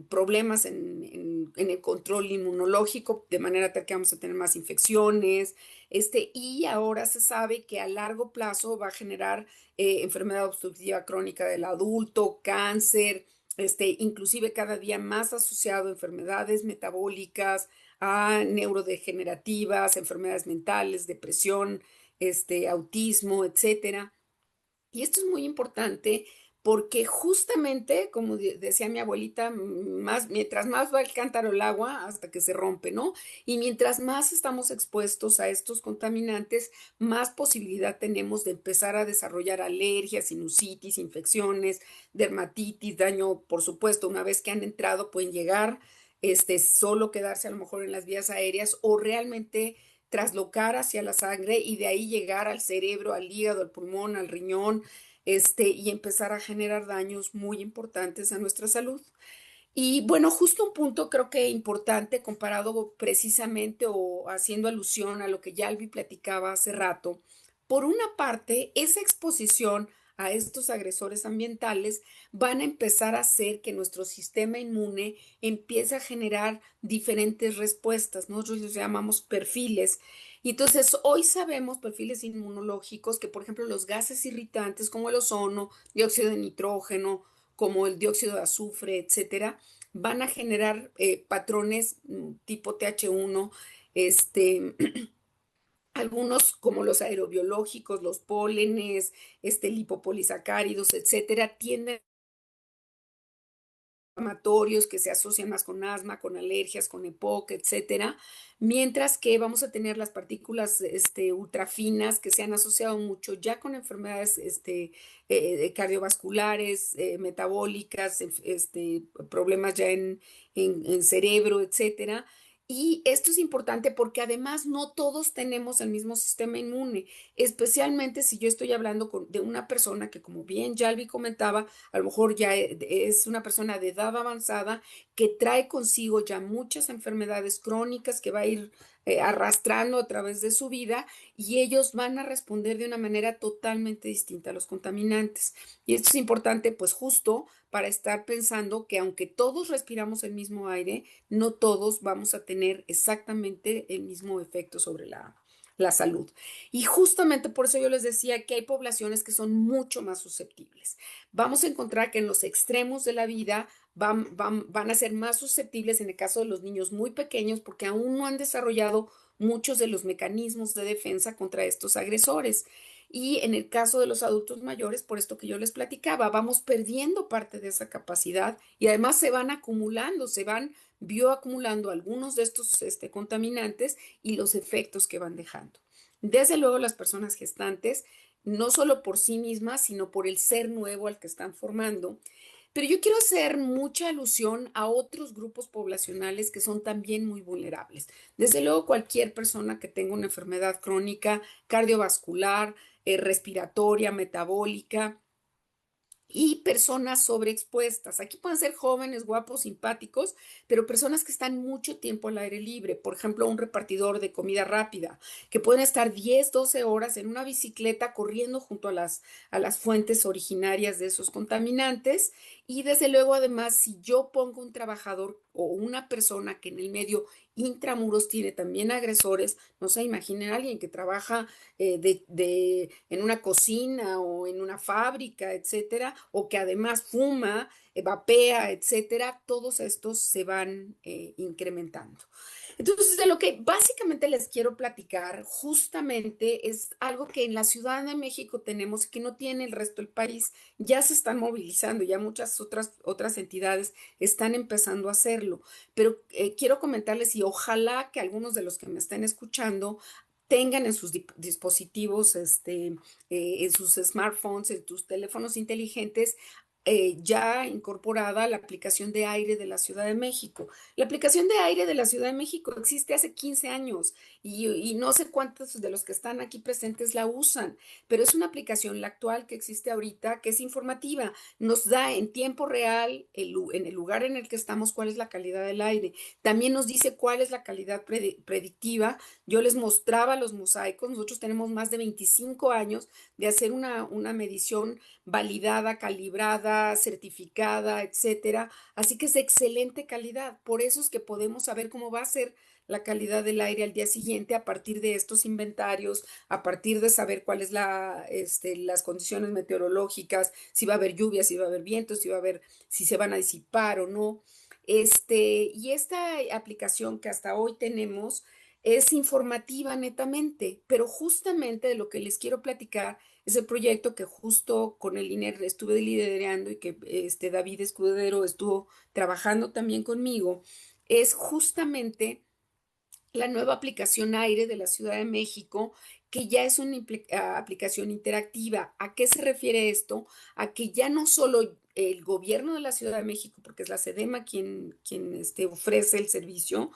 problemas en el control inmunológico, de manera tal que vamos a tener más infecciones, y ahora se sabe que a largo plazo va a generar enfermedad obstructiva crónica del adulto, cáncer, inclusive cada día más asociado a enfermedades metabólicas, a neurodegenerativas, enfermedades mentales, depresión, autismo, etcétera. Y esto es muy importante porque justamente, como decía mi abuelita, mientras más va el cántaro el agua hasta que se rompe, ¿no? Y mientras más estamos expuestos a estos contaminantes, más posibilidad tenemos de empezar a desarrollar alergias, sinusitis, infecciones, dermatitis, daño, por supuesto, una vez que han entrado pueden llegar, solo quedarse a lo mejor en las vías aéreas o realmente traslocar hacia la sangre y de ahí llegar al cerebro, al hígado, al pulmón, al riñón, y empezar a generar daños muy importantes a nuestra salud. Y bueno, justo un punto creo que importante comparado precisamente o haciendo alusión a lo que Yalvi platicaba hace rato. Por una parte, esa exposición a estos agresores ambientales van a empezar a hacer que nuestro sistema inmune empiece a generar diferentes respuestas. Nosotros los llamamos perfiles. Y entonces hoy sabemos perfiles inmunológicos que, por ejemplo, los gases irritantes como el ozono, dióxido de nitrógeno, como el dióxido de azufre, etcétera, van a generar patrones tipo TH1, este, algunos como los aerobiológicos, los pólenes, lipopolisacáridos, etcétera, tienden inflamatorios que se asocian más con asma, con alergias, con EPOC, etcétera, mientras que vamos a tener las partículas ultrafinas que se han asociado mucho ya con enfermedades cardiovasculares, metabólicas, problemas ya en cerebro, etcétera. Y esto es importante porque además no todos tenemos el mismo sistema inmune, especialmente si yo estoy hablando de una persona que, como bien Yalvi comentaba, a lo mejor ya es una persona de edad avanzada que trae consigo ya muchas enfermedades crónicas que va a ir arrastrando a través de su vida y ellos van a responder de una manera totalmente distinta a los contaminantes. Y esto es importante, pues justo para estar pensando que aunque todos respiramos el mismo aire, no todos vamos a tener exactamente el mismo efecto sobre la salud. Y justamente por eso yo les decía que hay poblaciones que son mucho más susceptibles. Vamos a encontrar que en los extremos de la vida van a ser más susceptibles en el caso de los niños muy pequeños porque aún no han desarrollado muchos de los mecanismos de defensa contra estos agresores. Y en el caso de los adultos mayores, por esto que yo les platicaba, vamos perdiendo parte de esa capacidad y además se van acumulando, se van bioacumulando algunos de estos contaminantes y los efectos que van dejando. Desde luego las personas gestantes, no solo por sí mismas, sino por el ser nuevo al que están formando. Pero yo quiero hacer mucha alusión a otros grupos poblacionales que son también muy vulnerables. Desde luego cualquier persona que tenga una enfermedad crónica, cardiovascular, respiratoria, metabólica, y personas sobreexpuestas. Aquí pueden ser jóvenes, guapos, simpáticos, pero personas que están mucho tiempo al aire libre. Por ejemplo, un repartidor de comida rápida, que pueden estar 10, 12 horas en una bicicleta corriendo junto a las fuentes originarias de esos contaminantes. Y desde luego, además, si yo pongo un trabajador o una persona que en el medio intramuros tiene también agresores, no sé, imaginen a alguien que trabaja en una cocina o en una fábrica, etcétera, o que además fuma, vapea, etcétera, todos estos se van incrementando. Entonces, de lo que básicamente les quiero platicar justamente es algo que en la Ciudad de México tenemos y que no tiene el resto del país. Ya se están movilizando, ya muchas otras entidades están empezando a hacerlo, pero quiero comentarles y ojalá que algunos de los que me estén escuchando tengan en sus dispositivos, en sus smartphones, en sus teléfonos inteligentes, ya incorporada la aplicación de aire de la Ciudad de México. La aplicación de aire de la Ciudad de México existe hace 15 años y no sé cuántos de los que están aquí presentes la usan, pero es una aplicación, la actual que existe ahorita, que es informativa. Nos da en tiempo real, en el lugar en el que estamos, cuál es la calidad del aire. También nos dice cuál es la calidad predictiva. Yo les mostraba los mosaicos. Nosotros tenemos más de 25 años de hacer una medición validada, calibrada, certificada, etcétera. Así que es de excelente calidad. Por eso es que podemos saber cómo va a ser la calidad del aire al día siguiente a partir de estos inventarios, a partir de saber cuáles las condiciones meteorológicas, si va a haber lluvia, si va a haber vientos, si se van a disipar o no. Y esta aplicación que hasta hoy tenemos es informativa netamente, pero justamente de lo que les quiero platicar ese proyecto que justo con el INER estuve liderando y que David Escudero estuvo trabajando también conmigo, es justamente la nueva aplicación Aire de la Ciudad de México, que ya es una aplicación interactiva. ¿A qué se refiere esto? A que ya no solo el gobierno de la Ciudad de México, porque es la SEDEMA quien ofrece el servicio,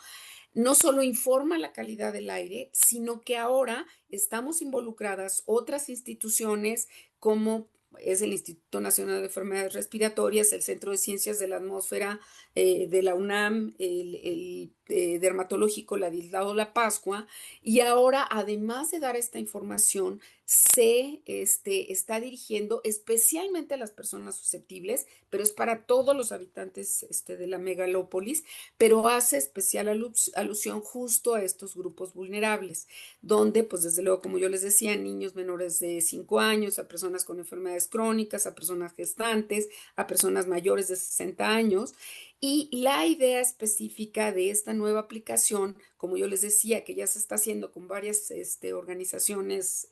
no solo informa la calidad del aire, sino que ahora estamos involucradas otras instituciones como es el Instituto Nacional de Enfermedades Respiratorias, el Centro de Ciencias de la Atmósfera de la UNAM, el dermatológico Ladislao La Pascua, y ahora, además de dar esta información, se está dirigiendo especialmente a las personas susceptibles, pero es para todos los habitantes de la megalópolis, pero hace especial alusión justo a estos grupos vulnerables, donde, pues desde luego, como yo les decía, niños menores de 5 años, a personas con enfermedades crónicas, a personas gestantes, a personas mayores de 60 años. Y la idea específica de esta nueva aplicación, como yo les decía, que ya se está haciendo con varias organizaciones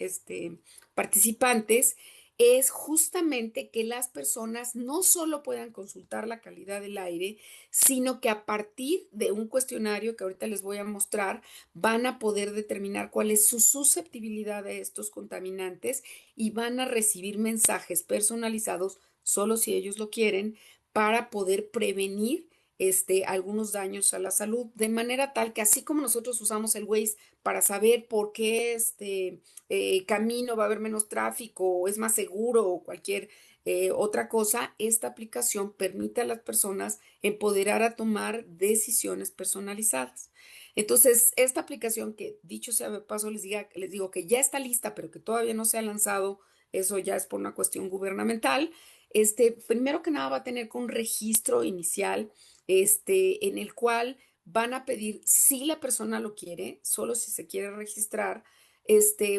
participantes, es justamente que las personas no solo puedan consultar la calidad del aire, sino que a partir de un cuestionario que ahorita les voy a mostrar, van a poder determinar cuál es su susceptibilidad a estos contaminantes y van a recibir mensajes personalizados, solo si ellos lo quieren, para poder prevenir algunos daños a la salud, de manera tal que así como nosotros usamos el Waze para saber por qué camino va a haber menos tráfico o es más seguro o cualquier otra cosa, esta aplicación permite a las personas empoderar a tomar decisiones personalizadas. Entonces, esta aplicación que dicho sea de paso, les digo que ya está lista, pero que todavía no se ha lanzado, eso ya es por una cuestión gubernamental. Primero que nada va a tener un registro inicial, en el cual van a pedir, si la persona lo quiere, solo si se quiere registrar,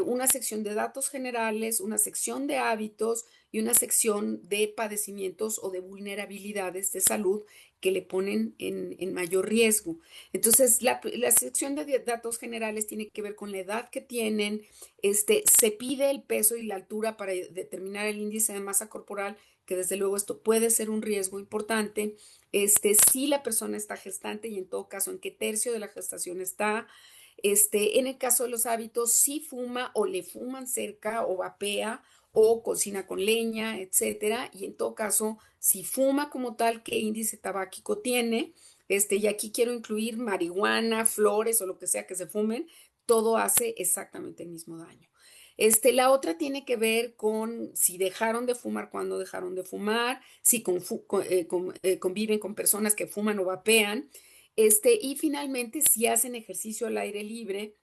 una sección de datos generales, una sección de hábitos y una sección de padecimientos o de vulnerabilidades de salud que le ponen en mayor riesgo. Entonces, la sección de datos generales tiene que ver con la edad que tienen, se pide el peso y la altura para determinar el índice de masa corporal, que desde luego esto puede ser un riesgo importante, si la persona está gestante y en todo caso en qué tercio de la gestación está, en el caso de los hábitos, si fuma o le fuman cerca o vapea o cocina con leña, etcétera, y en todo caso, si fuma como tal, qué índice tabáquico tiene, y aquí quiero incluir marihuana, flores o lo que sea que se fumen, todo hace exactamente el mismo daño. La otra tiene que ver con si dejaron de fumar, cuándo dejaron de fumar, si conviven con personas que fuman o vapean, y finalmente si hacen ejercicio al aire libre,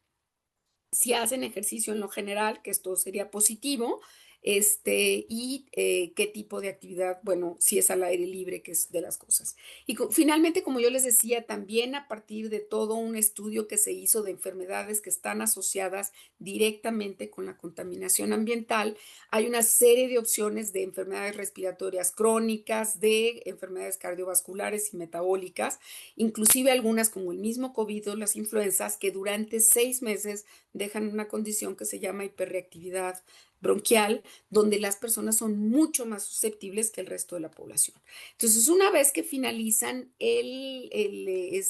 si hacen ejercicio en lo general, que esto sería positivo, y qué tipo de actividad, bueno, si es al aire libre, que es de las cosas. Y finalmente, como yo les decía, también a partir de todo un estudio que se hizo de enfermedades que están asociadas directamente con la contaminación ambiental, hay una serie de opciones de enfermedades respiratorias crónicas, de enfermedades cardiovasculares y metabólicas, inclusive algunas como el mismo COVID o las influencias, que durante 6 meses dejan una condición que se llama hiperreactividad bronquial, donde las personas son mucho más susceptibles que el resto de la población. Entonces, una vez que finalizan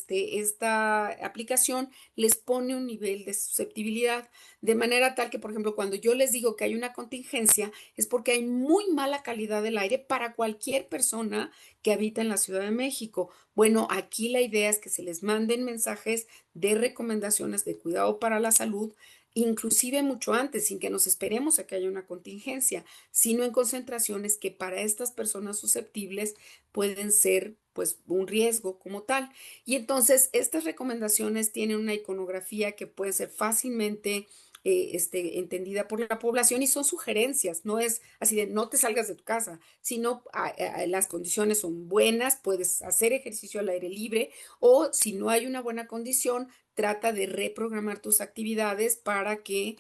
esta aplicación, les pone un nivel de susceptibilidad, de manera tal que, por ejemplo, cuando yo les digo que hay una contingencia, es porque hay muy mala calidad del aire para cualquier persona que habita en la Ciudad de México. Bueno, aquí la idea es que se les manden mensajes de recomendaciones de cuidado para la salud, inclusive mucho antes, sin que nos esperemos a que haya una contingencia, sino en concentraciones que para estas personas susceptibles pueden ser pues un riesgo como tal. Y entonces estas recomendaciones tienen una iconografía que puede ser fácilmente entendida por la población y son sugerencias, no es así de no te salgas de tu casa, sino las condiciones son buenas, puedes hacer ejercicio al aire libre o si no hay una buena condición, trata de reprogramar tus actividades para que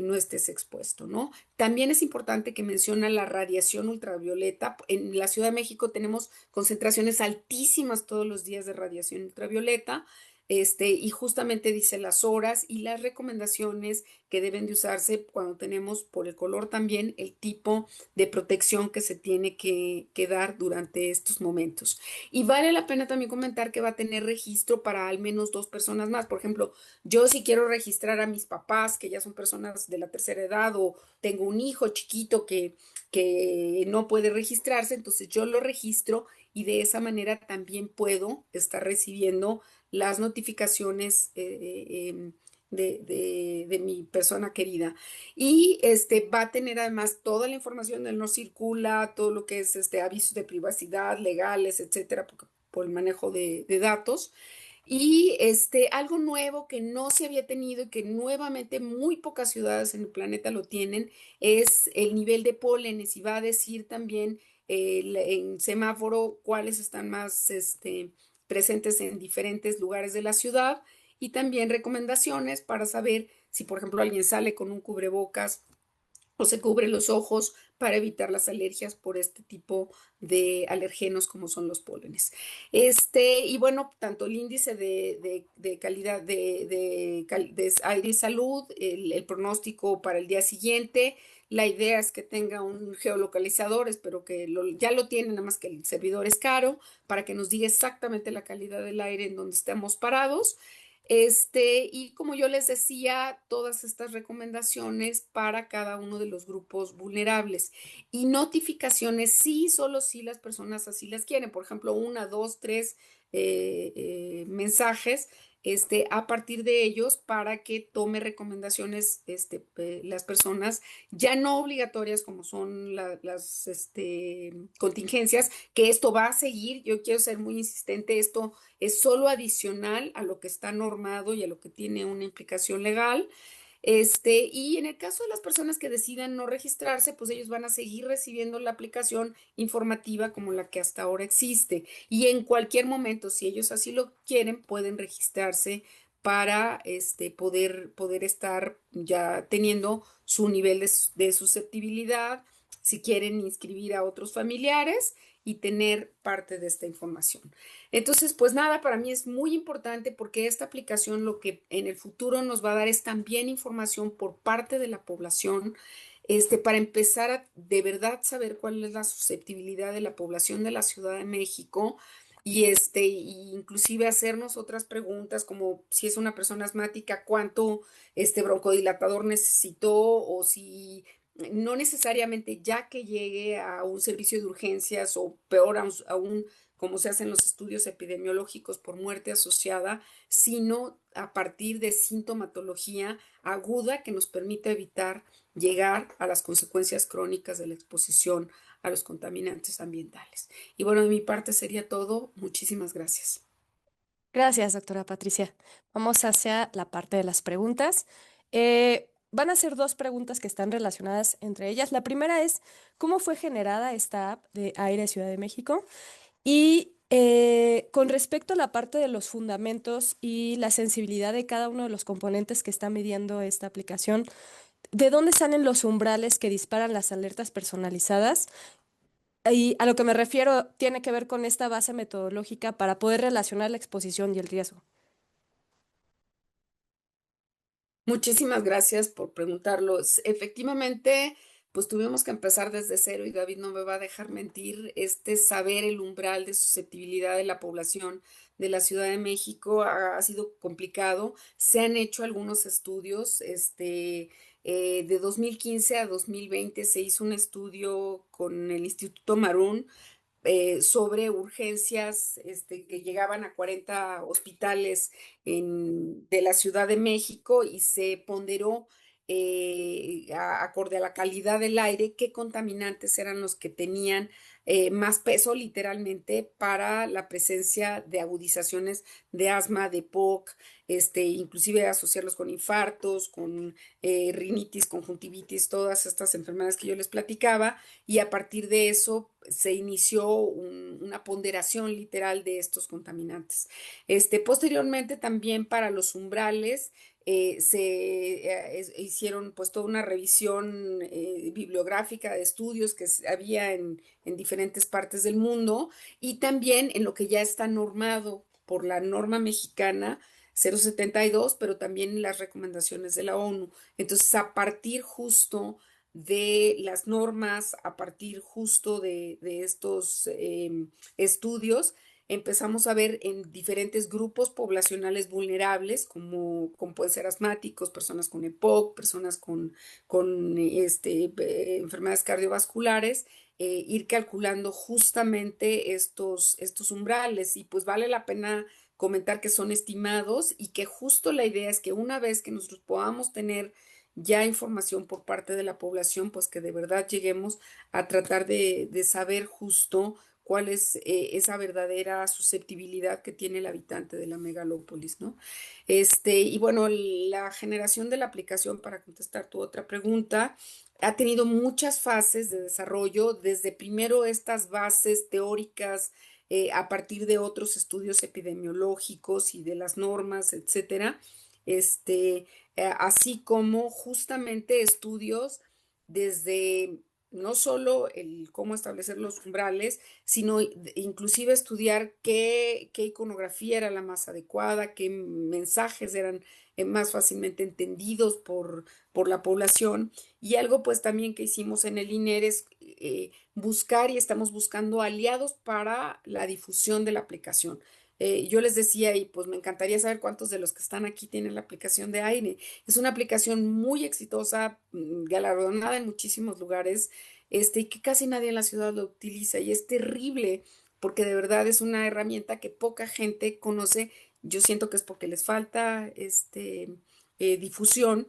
no estés expuesto, ¿no? También es importante que menciona la radiación ultravioleta. En la Ciudad de México tenemos concentraciones altísimas todos los días de radiación ultravioleta. Y justamente dice las horas y las recomendaciones que deben de usarse cuando tenemos por el color también el tipo de protección que se tiene que dar durante estos momentos. Y vale la pena también comentar que va a tener registro para al menos 2 personas más. Por ejemplo, yo si quiero registrar a mis papás, que ya son personas de la tercera edad, o tengo un hijo chiquito que no puede registrarse, entonces yo lo registro y de esa manera también puedo estar recibiendo las notificaciones de mi persona querida. Y va a tener además toda la información del no circula, todo lo que es avisos de privacidad, legales, etcétera, por el manejo de datos. Y algo nuevo que no se había tenido y que nuevamente muy pocas ciudades en el planeta lo tienen es el nivel de pólenes, y va a decir también en semáforo cuáles están más presentes en diferentes lugares de la ciudad, y también recomendaciones para saber si, por ejemplo, alguien sale con un cubrebocas o se cubre los ojos para evitar las alergias por este tipo de alergenos como son los pólenes. Y bueno, tanto el índice de calidad de aire y salud, el pronóstico para el día siguiente. La idea es que tenga un geolocalizador, espero que ya lo tienen, nada más que el servidor es caro, para que nos diga exactamente la calidad del aire en donde estamos parados. Y como yo les decía, todas estas recomendaciones para cada uno de los grupos vulnerables, y notificaciones sí, solo si las personas así las quieren. Por ejemplo, 1, 2, 3 mensajes a partir de ellos, para que tome recomendaciones las personas, ya no obligatorias como son las contingencias, que esto va a seguir. Yo quiero ser muy insistente, esto es solo adicional a lo que está normado y a lo que tiene una implicación legal. Y en el caso de las personas que decidan no registrarse, pues ellos van a seguir recibiendo la aplicación informativa como la que hasta ahora existe. Y en cualquier momento, si ellos así lo quieren, pueden registrarse para poder estar ya teniendo su nivel de susceptibilidad, si quieren inscribir a otros familiares y tener parte de esta información. Entonces, pues nada, para mí es muy importante, porque esta aplicación lo que en el futuro nos va a dar es también información por parte de la población, para empezar a de verdad saber cuál es la susceptibilidad de la población de la Ciudad de México, y inclusive hacernos otras preguntas, como si es una persona asmática, cuánto broncodilatador necesitó, o si no necesariamente ya que llegue a un servicio de urgencias, o peor aún, como se hacen los estudios epidemiológicos por muerte asociada, sino a partir de sintomatología aguda que nos permita evitar llegar a las consecuencias crónicas de la exposición a los contaminantes ambientales. Y bueno, de mi parte sería todo. Muchísimas gracias. Gracias, doctora Patricia. Vamos hacia la parte de las preguntas. Van a ser dos preguntas que están relacionadas entre ellas. La primera es, ¿cómo fue generada esta app de Aire Ciudad de México? Y con respecto a la parte de los fundamentos y la sensibilidad de cada uno de los componentes que está midiendo esta aplicación, ¿de dónde salen los umbrales que disparan las alertas personalizadas? Y a lo que me refiero tiene que ver con esta base metodológica para poder relacionar la exposición y el riesgo. Muchísimas gracias por preguntarlo. Efectivamente, pues tuvimos que empezar desde cero, y David no me va a dejar mentir. Saber el umbral de susceptibilidad de la población de la Ciudad de México ha sido complicado. Se han hecho algunos estudios. De 2015 a 2020 se hizo un estudio con el Instituto Marún sobre urgencias que llegaban a 40 hospitales de la Ciudad de México, y se ponderó acorde a la calidad del aire qué contaminantes eran los que tenían más peso literalmente para la presencia de agudizaciones de asma, de POC, inclusive asociarlos con infartos, con rinitis, conjuntivitis, todas estas enfermedades que yo les platicaba. Y a partir de eso se inició una ponderación literal de estos contaminantes. Posteriormente, también para los umbrales se hicieron pues toda una revisión bibliográfica de estudios que había en diferentes partes del mundo, y también en lo que ya está normado por la norma mexicana 072, pero también las recomendaciones de la ONU. Entonces, a partir justo de las normas, a partir justo de estos estudios, empezamos a ver en diferentes grupos poblacionales vulnerables, como pueden ser asmáticos, personas con EPOC, personas con enfermedades cardiovasculares, ir calculando justamente estos umbrales. Y pues vale la pena comentar que son estimados y que justo la idea es que una vez que nosotros podamos tener ya información por parte de la población, pues que de verdad lleguemos a tratar de saber justo cuál es esa verdadera susceptibilidad que tiene el habitante de la megalópolis, ¿no? Y bueno, la generación de la aplicación, para contestar tu otra pregunta, ha tenido muchas fases de desarrollo, desde primero estas bases teóricas a partir de otros estudios epidemiológicos y de las normas, etcétera, así como justamente estudios desde no solo el cómo establecer los umbrales, sino inclusive estudiar qué iconografía era la más adecuada, qué mensajes eran más fácilmente entendidos por la población. Y algo pues también que hicimos en el INER es buscar y estamos buscando aliados para la difusión de la aplicación. Yo les decía, y pues me encantaría saber cuántos de los que están aquí tienen la aplicación de AINE. Es una aplicación muy exitosa, galardonada en muchísimos lugares, y que casi nadie en la ciudad lo utiliza. Y es terrible, porque de verdad es una herramienta que poca gente conoce. Yo siento que es porque les falta difusión.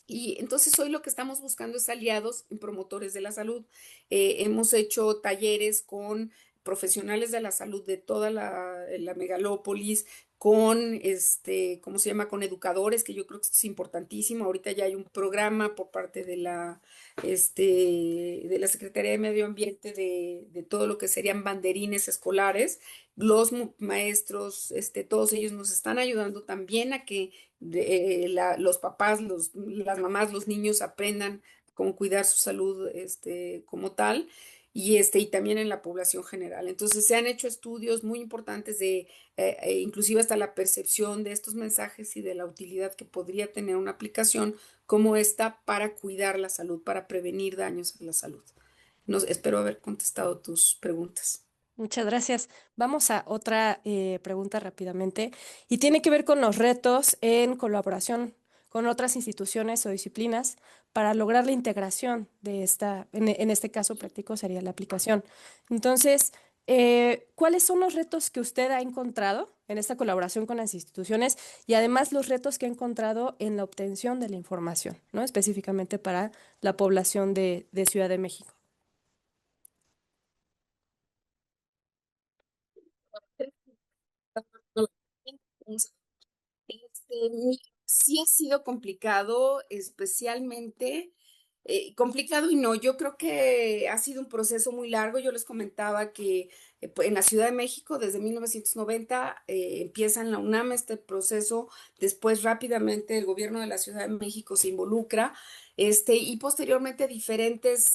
Y entonces hoy lo que estamos buscando es aliados en promotores de la salud. Hemos hecho talleres con profesionales de la salud de toda la megalópolis, con ¿cómo se llama? Con educadores, que yo creo que esto es importantísimo. Ahorita ya hay un programa por parte de la Secretaría de Medio Ambiente de todo lo que serían banderines escolares. Los maestros, todos ellos nos están ayudando también a que los papás, las mamás, los niños aprendan cómo cuidar su salud como tal y también en la población general. Entonces se han hecho estudios muy importantes de inclusive hasta la percepción de estos mensajes y de la utilidad que podría tener una aplicación como esta para cuidar la salud, para prevenir daños a la salud. Espero haber contestado tus preguntas. Muchas gracias. Vamos a otra pregunta rápidamente y tiene que ver con los retos en colaboración con otras instituciones o disciplinas para lograr la integración de en este caso práctico sería la aplicación. Entonces, ¿cuáles son los retos que usted ha encontrado en esta colaboración con las instituciones y además los retos que ha encontrado en la obtención de la información, ¿no? Específicamente para la población de Ciudad de México? Sí ha sido complicado, especialmente complicado y no, yo creo que ha sido un proceso muy largo. Yo les comentaba que en la Ciudad de México desde 1990 empieza en la UNAM este proceso, después rápidamente el gobierno de la Ciudad de México se involucra. Y posteriormente diferentes,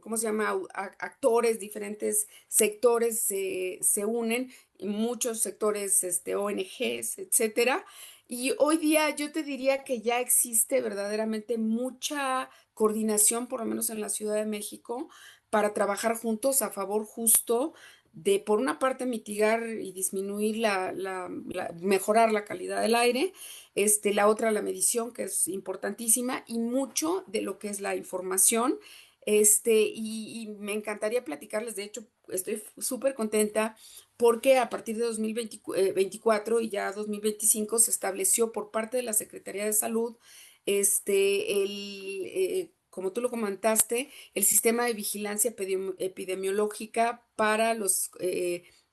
¿cómo se llama? Actores, diferentes sectores se unen muchos sectores, ONGs, etcétera. Y hoy día yo te diría que ya existe verdaderamente mucha coordinación, por lo menos en la Ciudad de México, para trabajar juntos a favor justo de, por una parte, mitigar y disminuir mejorar la calidad del aire, la otra, la medición, que es importantísima, y mucho de lo que es la información. Y me encantaría platicarles, de hecho, estoy súper contenta porque a partir de 2024 y ya 2025 se estableció por parte de la Secretaría de Salud, como tú lo comentaste, el sistema de vigilancia epidemiológica para los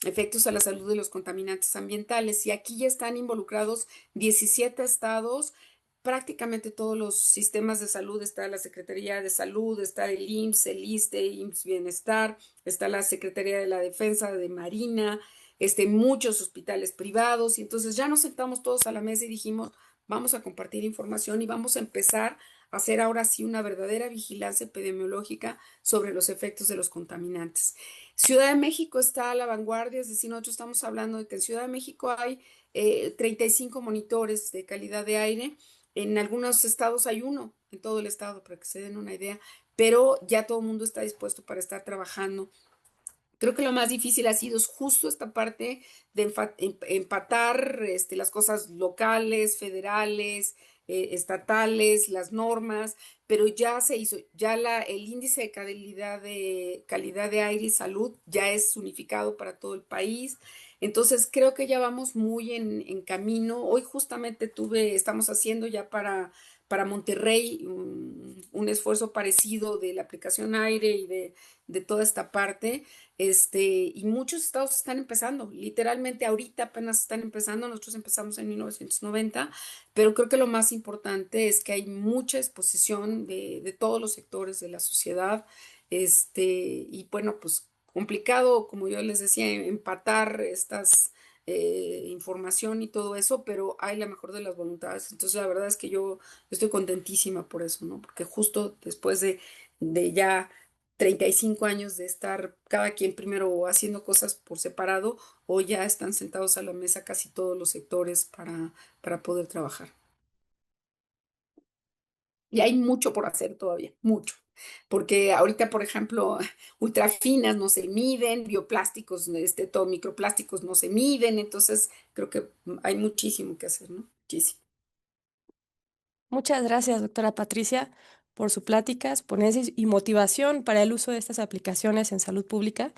efectos a la salud de los contaminantes ambientales. Y aquí ya están involucrados 17 estados, prácticamente todos los sistemas de salud. Está la Secretaría de Salud, está el IMSS, el ISSSTE, IMSS Bienestar, está la Secretaría de la Defensa de Marina, muchos hospitales privados. Y entonces ya nos sentamos todos a la mesa y dijimos, vamos a compartir información y vamos a empezar hacer ahora sí una verdadera vigilancia epidemiológica sobre los efectos de los contaminantes. Ciudad de México está a la vanguardia, es decir, nosotros estamos hablando de que en Ciudad de México hay 35 monitores de calidad de aire. En algunos estados hay uno, en todo el estado, para que se den una idea, pero ya todo el mundo está dispuesto para estar trabajando. Creo que lo más difícil ha sido justo esta parte de empatar las cosas locales, federales, estatales, las normas, pero ya se hizo, ya el índice de calidad de aire y salud ya es unificado para todo el país. Entonces creo que ya vamos muy en camino. Hoy justamente estamos haciendo ya para Monterrey un esfuerzo parecido de la aplicación aire y de toda esta parte. Y muchos estados están empezando, literalmente ahorita apenas están empezando, nosotros empezamos en 1990, pero creo que lo más importante es que hay mucha exposición de todos los sectores de la sociedad, y bueno, pues complicado, como yo les decía, empatar estas información y todo eso, pero hay la mejor de las voluntades, entonces la verdad es que yo estoy contentísima por eso, ¿no? Porque justo después de ya 35 años de estar cada quien primero haciendo cosas por separado o ya están sentados a la mesa casi todos los sectores para poder trabajar. Y hay mucho por hacer todavía, mucho. Porque ahorita, por ejemplo, ultrafinas no se miden, bioplásticos, todo, microplásticos no se miden, entonces creo que hay muchísimo que hacer, ¿no? Muchísimo. Muchas gracias, doctora Patricia, por su pláticas, ponencias y motivación para el uso de estas aplicaciones en salud pública,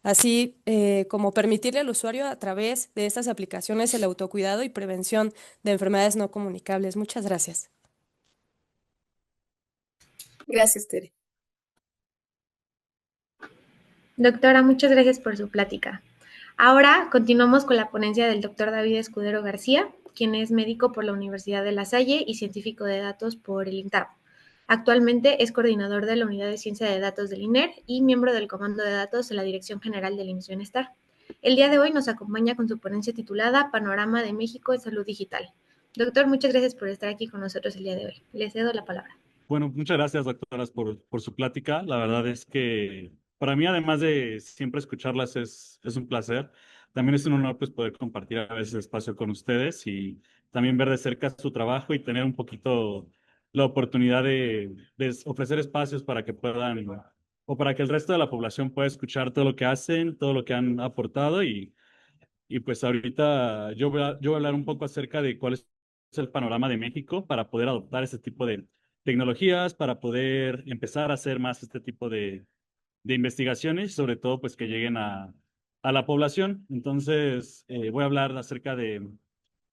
así como permitirle al usuario a través de estas aplicaciones el autocuidado y prevención de enfermedades no comunicables. Muchas gracias. Gracias, Tere. Doctora, muchas gracias por su plática. Ahora continuamos con la ponencia del doctor David Escudero García, quien es médico por la Universidad de La Salle y científico de datos por el INTAB. Actualmente es coordinador de la Unidad de Ciencia de Datos del INER y miembro del Comando de Datos de la Dirección General del IMSS Bienestar. El día de hoy nos acompaña con su ponencia titulada Panorama de México en Salud Digital. Doctor, muchas gracias por estar aquí con nosotros el día de hoy. Le cedo la palabra. Bueno, muchas gracias, doctoras, por su plática. La verdad es que para mí, además de siempre escucharlas, es un placer. También es un honor pues, poder compartir a veces espacio con ustedes y también ver de cerca su trabajo y tener un poquito la oportunidad de ofrecer espacios para que puedan, o para que el resto de la población pueda escuchar todo lo que hacen, todo lo que han aportado y pues ahorita yo voy a hablar un poco acerca de cuál es el panorama de México para poder adoptar este tipo de tecnologías, para poder empezar a hacer más este tipo de investigaciones y sobre todo pues que lleguen a la población. Entonces voy a hablar acerca de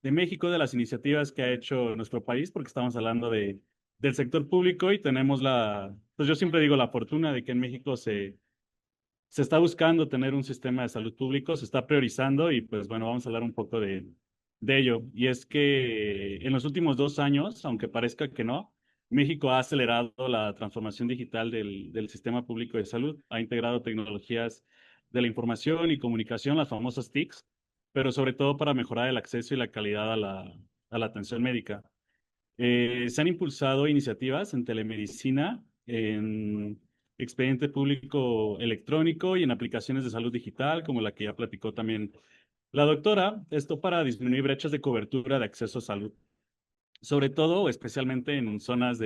México, de las iniciativas que ha hecho nuestro país, porque estamos hablando del sector público y tenemos pues yo siempre digo la fortuna de que en México se está buscando tener un sistema de salud público, se está priorizando y pues bueno, vamos a hablar un poco de ello. Y es que en los últimos 2 años, aunque parezca que no, México ha acelerado la transformación digital del sistema público de salud, ha integrado tecnologías de la información y comunicación, las famosas TICs, pero sobre todo para mejorar el acceso y la calidad a la atención médica. Se han impulsado iniciativas en telemedicina, en expediente público electrónico y en aplicaciones de salud digital, como la que ya platicó también la doctora, esto para disminuir brechas de cobertura de acceso a salud, sobre todo o especialmente en zonas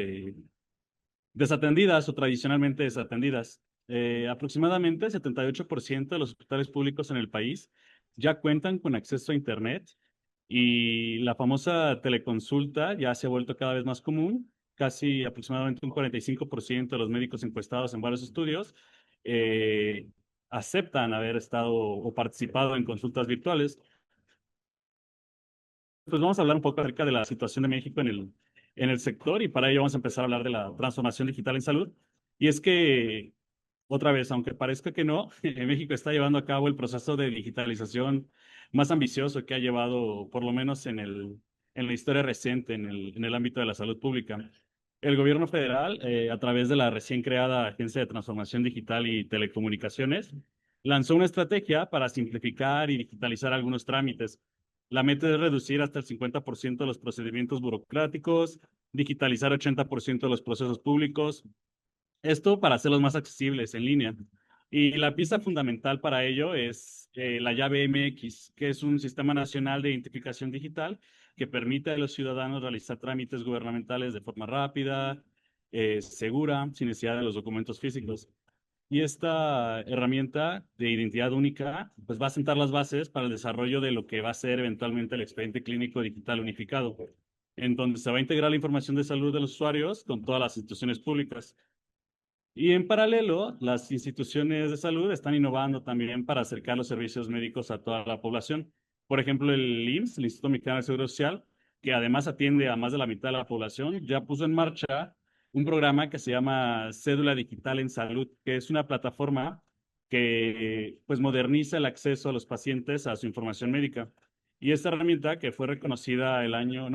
desatendidas o tradicionalmente desatendidas. Aproximadamente 78% de los hospitales públicos en el país ya cuentan con acceso a Internet y la famosa teleconsulta ya se ha vuelto cada vez más común. Casi aproximadamente un 45% de los médicos encuestados en varios estudios eh, aceptan haber estado o participado en consultas virtuales. Pues vamos a hablar un poco acerca de la situación de México en el sector y para ello vamos a empezar a hablar de la transformación digital en salud. Y es que, otra vez, aunque parezca que no, México está llevando a cabo el proceso de digitalización más ambicioso que ha llevado, por lo menos en la historia reciente, en el ámbito de la salud pública. El gobierno federal, a través de la recién creada Agencia de Transformación Digital y Telecomunicaciones, lanzó una estrategia para simplificar y digitalizar algunos trámites. La meta es reducir hasta el 50% de los procedimientos burocráticos, digitalizar 80% de los procesos públicos, esto para hacerlos más accesibles en línea. Y la pieza fundamental para ello es la llave MX, que es un sistema nacional de identificación digital que permite a los ciudadanos realizar trámites gubernamentales de forma rápida, segura, sin necesidad de los documentos físicos. Y esta herramienta de identidad única, pues va a sentar las bases para el desarrollo de lo que va a ser eventualmente el expediente clínico digital unificado, en donde se va a integrar la información de salud de los usuarios con todas las instituciones públicas. Y en paralelo, las instituciones de salud están innovando también para acercar los servicios médicos a toda la población. Por ejemplo, el IMSS, el Instituto Mexicano de Seguro Social, que además atiende a más de la mitad de la población, ya puso en marcha un programa que se llama Cédula Digital en Salud, que es una plataforma que pues moderniza el acceso a los pacientes a su información médica. Y esta herramienta que fue reconocida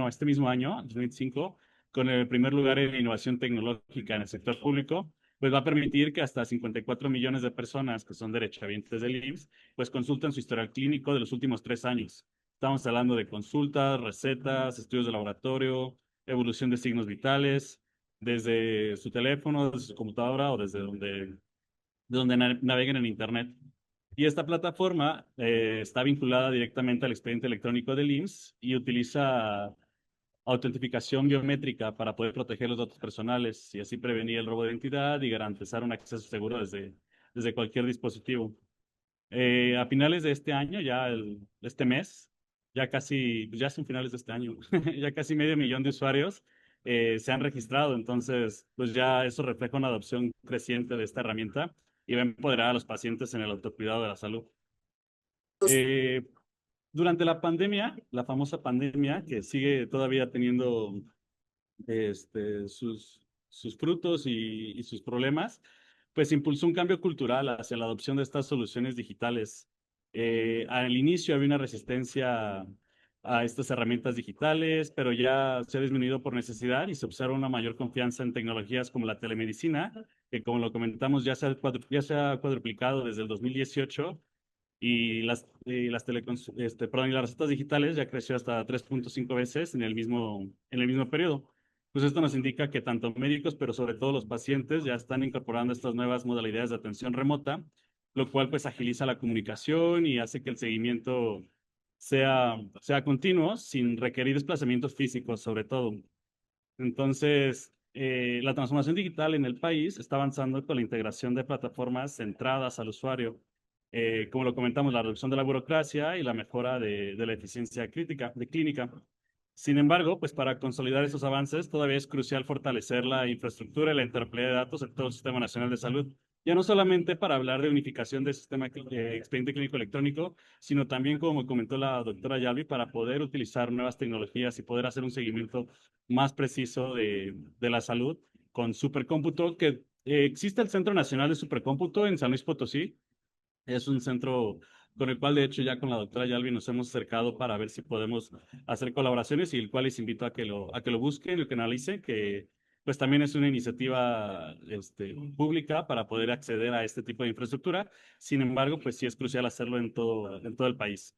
este mismo año, 2025, con el primer lugar en innovación tecnológica en el sector público, pues va a permitir que hasta 54 millones de personas que son derechohabientes del IMSS, pues consulten su historial clínico de los últimos 3 años. Estamos hablando de consultas, recetas, estudios de laboratorio, evolución de signos vitales, desde su teléfono, desde su computadora o desde donde naveguen en Internet. Y esta plataforma está vinculada directamente al expediente electrónico del IMSS y utiliza autentificación biométrica para poder proteger los datos personales y así prevenir el robo de identidad y garantizar un acceso seguro desde cualquier dispositivo. A finales de este año, este mes, pues ya son finales de este año, ya casi 500,000 de usuarios se han registrado. Entonces, pues ya eso refleja una adopción creciente de esta herramienta y va a empoderar a los pacientes en el autocuidado de la salud. Eh, Durante la pandemia, la famosa pandemia, que sigue todavía teniendo sus frutos y sus problemas, pues impulsó un cambio cultural hacia la adopción de estas soluciones digitales. Al inicio había una resistencia a estas herramientas digitales, pero ya se ha disminuido por necesidad y se observa una mayor confianza en tecnologías como la telemedicina, que como lo comentamos ya se ha cuadruplicado desde el 2018 y y las recetas digitales ya creció hasta 3.5 veces en el mismo periodo. Pues esto nos indica que tanto médicos, pero sobre todo los pacientes, ya están incorporando estas nuevas modalidades de atención remota, lo cual pues agiliza la comunicación y hace que el seguimiento sea continuo, sin requerir desplazamientos físicos, sobre todo. Entonces, la transformación digital en el país está avanzando con la integración de plataformas centradas al usuario, como lo comentamos, la reducción de la burocracia y la mejora de la eficiencia clínica. Sin embargo, pues para consolidar esos avances, todavía es crucial fortalecer la infraestructura y la interoperabilidad de datos en todo el Sistema Nacional de Salud, ya no solamente para hablar de unificación del sistema expediente clínico electrónico, sino también, como comentó la doctora Yalvi, para poder utilizar nuevas tecnologías y poder hacer un seguimiento más preciso de la salud con supercómputo, que existe el Centro Nacional de Supercómputo en San Luis Potosí. Es un centro con el cual, de hecho, ya con la doctora Yalvi nos hemos acercado para ver si podemos hacer colaboraciones y el cual les invito a que lo busquen, lo que analicen, que pues también es una iniciativa pública para poder acceder a este tipo de infraestructura. Sin embargo, pues sí es crucial hacerlo en todo el país.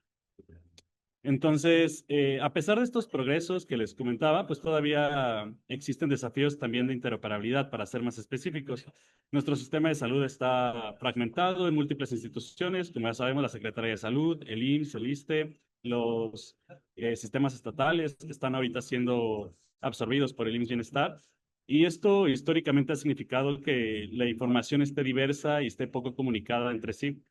Entonces, a pesar de estos progresos que les comentaba, pues todavía existen desafíos también de interoperabilidad, para ser más específicos. Nuestro sistema de salud está fragmentado en múltiples instituciones, como ya sabemos, la Secretaría de Salud, el IMSS, el ISSSTE, los sistemas estatales que están ahorita siendo absorbidos por el IMSS Bienestar. Y esto históricamente ha significado que la información esté diversa y esté poco comunicada entre sí.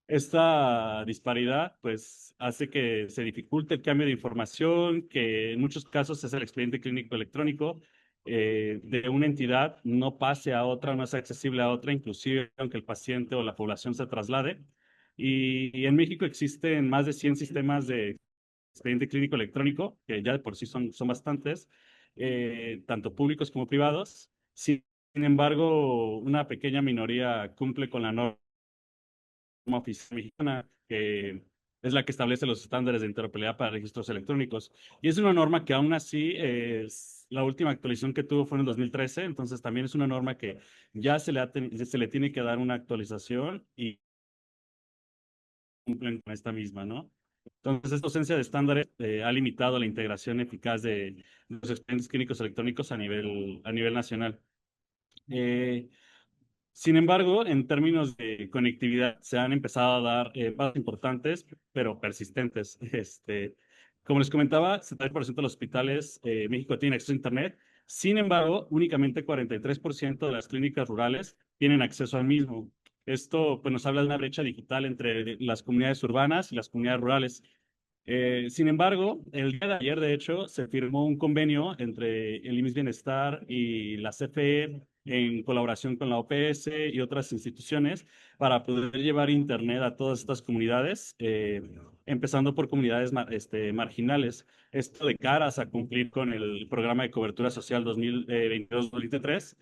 Esta disparidad, pues, hace que se dificulte el cambio de información, que en muchos casos es el expediente clínico electrónico de una entidad, no pase a otra, no sea accesible a otra, inclusive aunque el paciente o la población se traslade. Y en México existen más de 100 sistemas de expediente clínico electrónico, que ya de por sí son bastantes, tanto públicos como privados. Sin embargo, una pequeña minoría cumple con la norma oficial mexicana, que es la que establece los estándares de interoperabilidad para registros electrónicos. Y es una norma que aún así la última actualización que tuvo fue en el 2013, entonces también es una norma que ya se le tiene que dar una actualización y cumplen con esta misma, ¿no? Entonces, esta ausencia de estándares ha limitado la integración eficaz de los expedientes clínicos electrónicos a nivel nacional. Eh, Sin embargo, en términos de conectividad, se han empezado a dar pasos importantes, pero persistentes. Como les comentaba, 70% de los hospitales México tienen acceso a Internet. Sin embargo, únicamente 43% de las clínicas rurales tienen acceso al mismo. Esto pues, nos habla de una brecha digital entre las comunidades urbanas y las comunidades rurales. Sin embargo, el día de ayer, de hecho, se firmó un convenio entre el IMSS Bienestar y la CFE en colaboración con la OPS y otras instituciones para poder llevar Internet a todas estas comunidades, empezando por comunidades marginales. Esto de caras a cumplir con el programa de cobertura social 2022-2023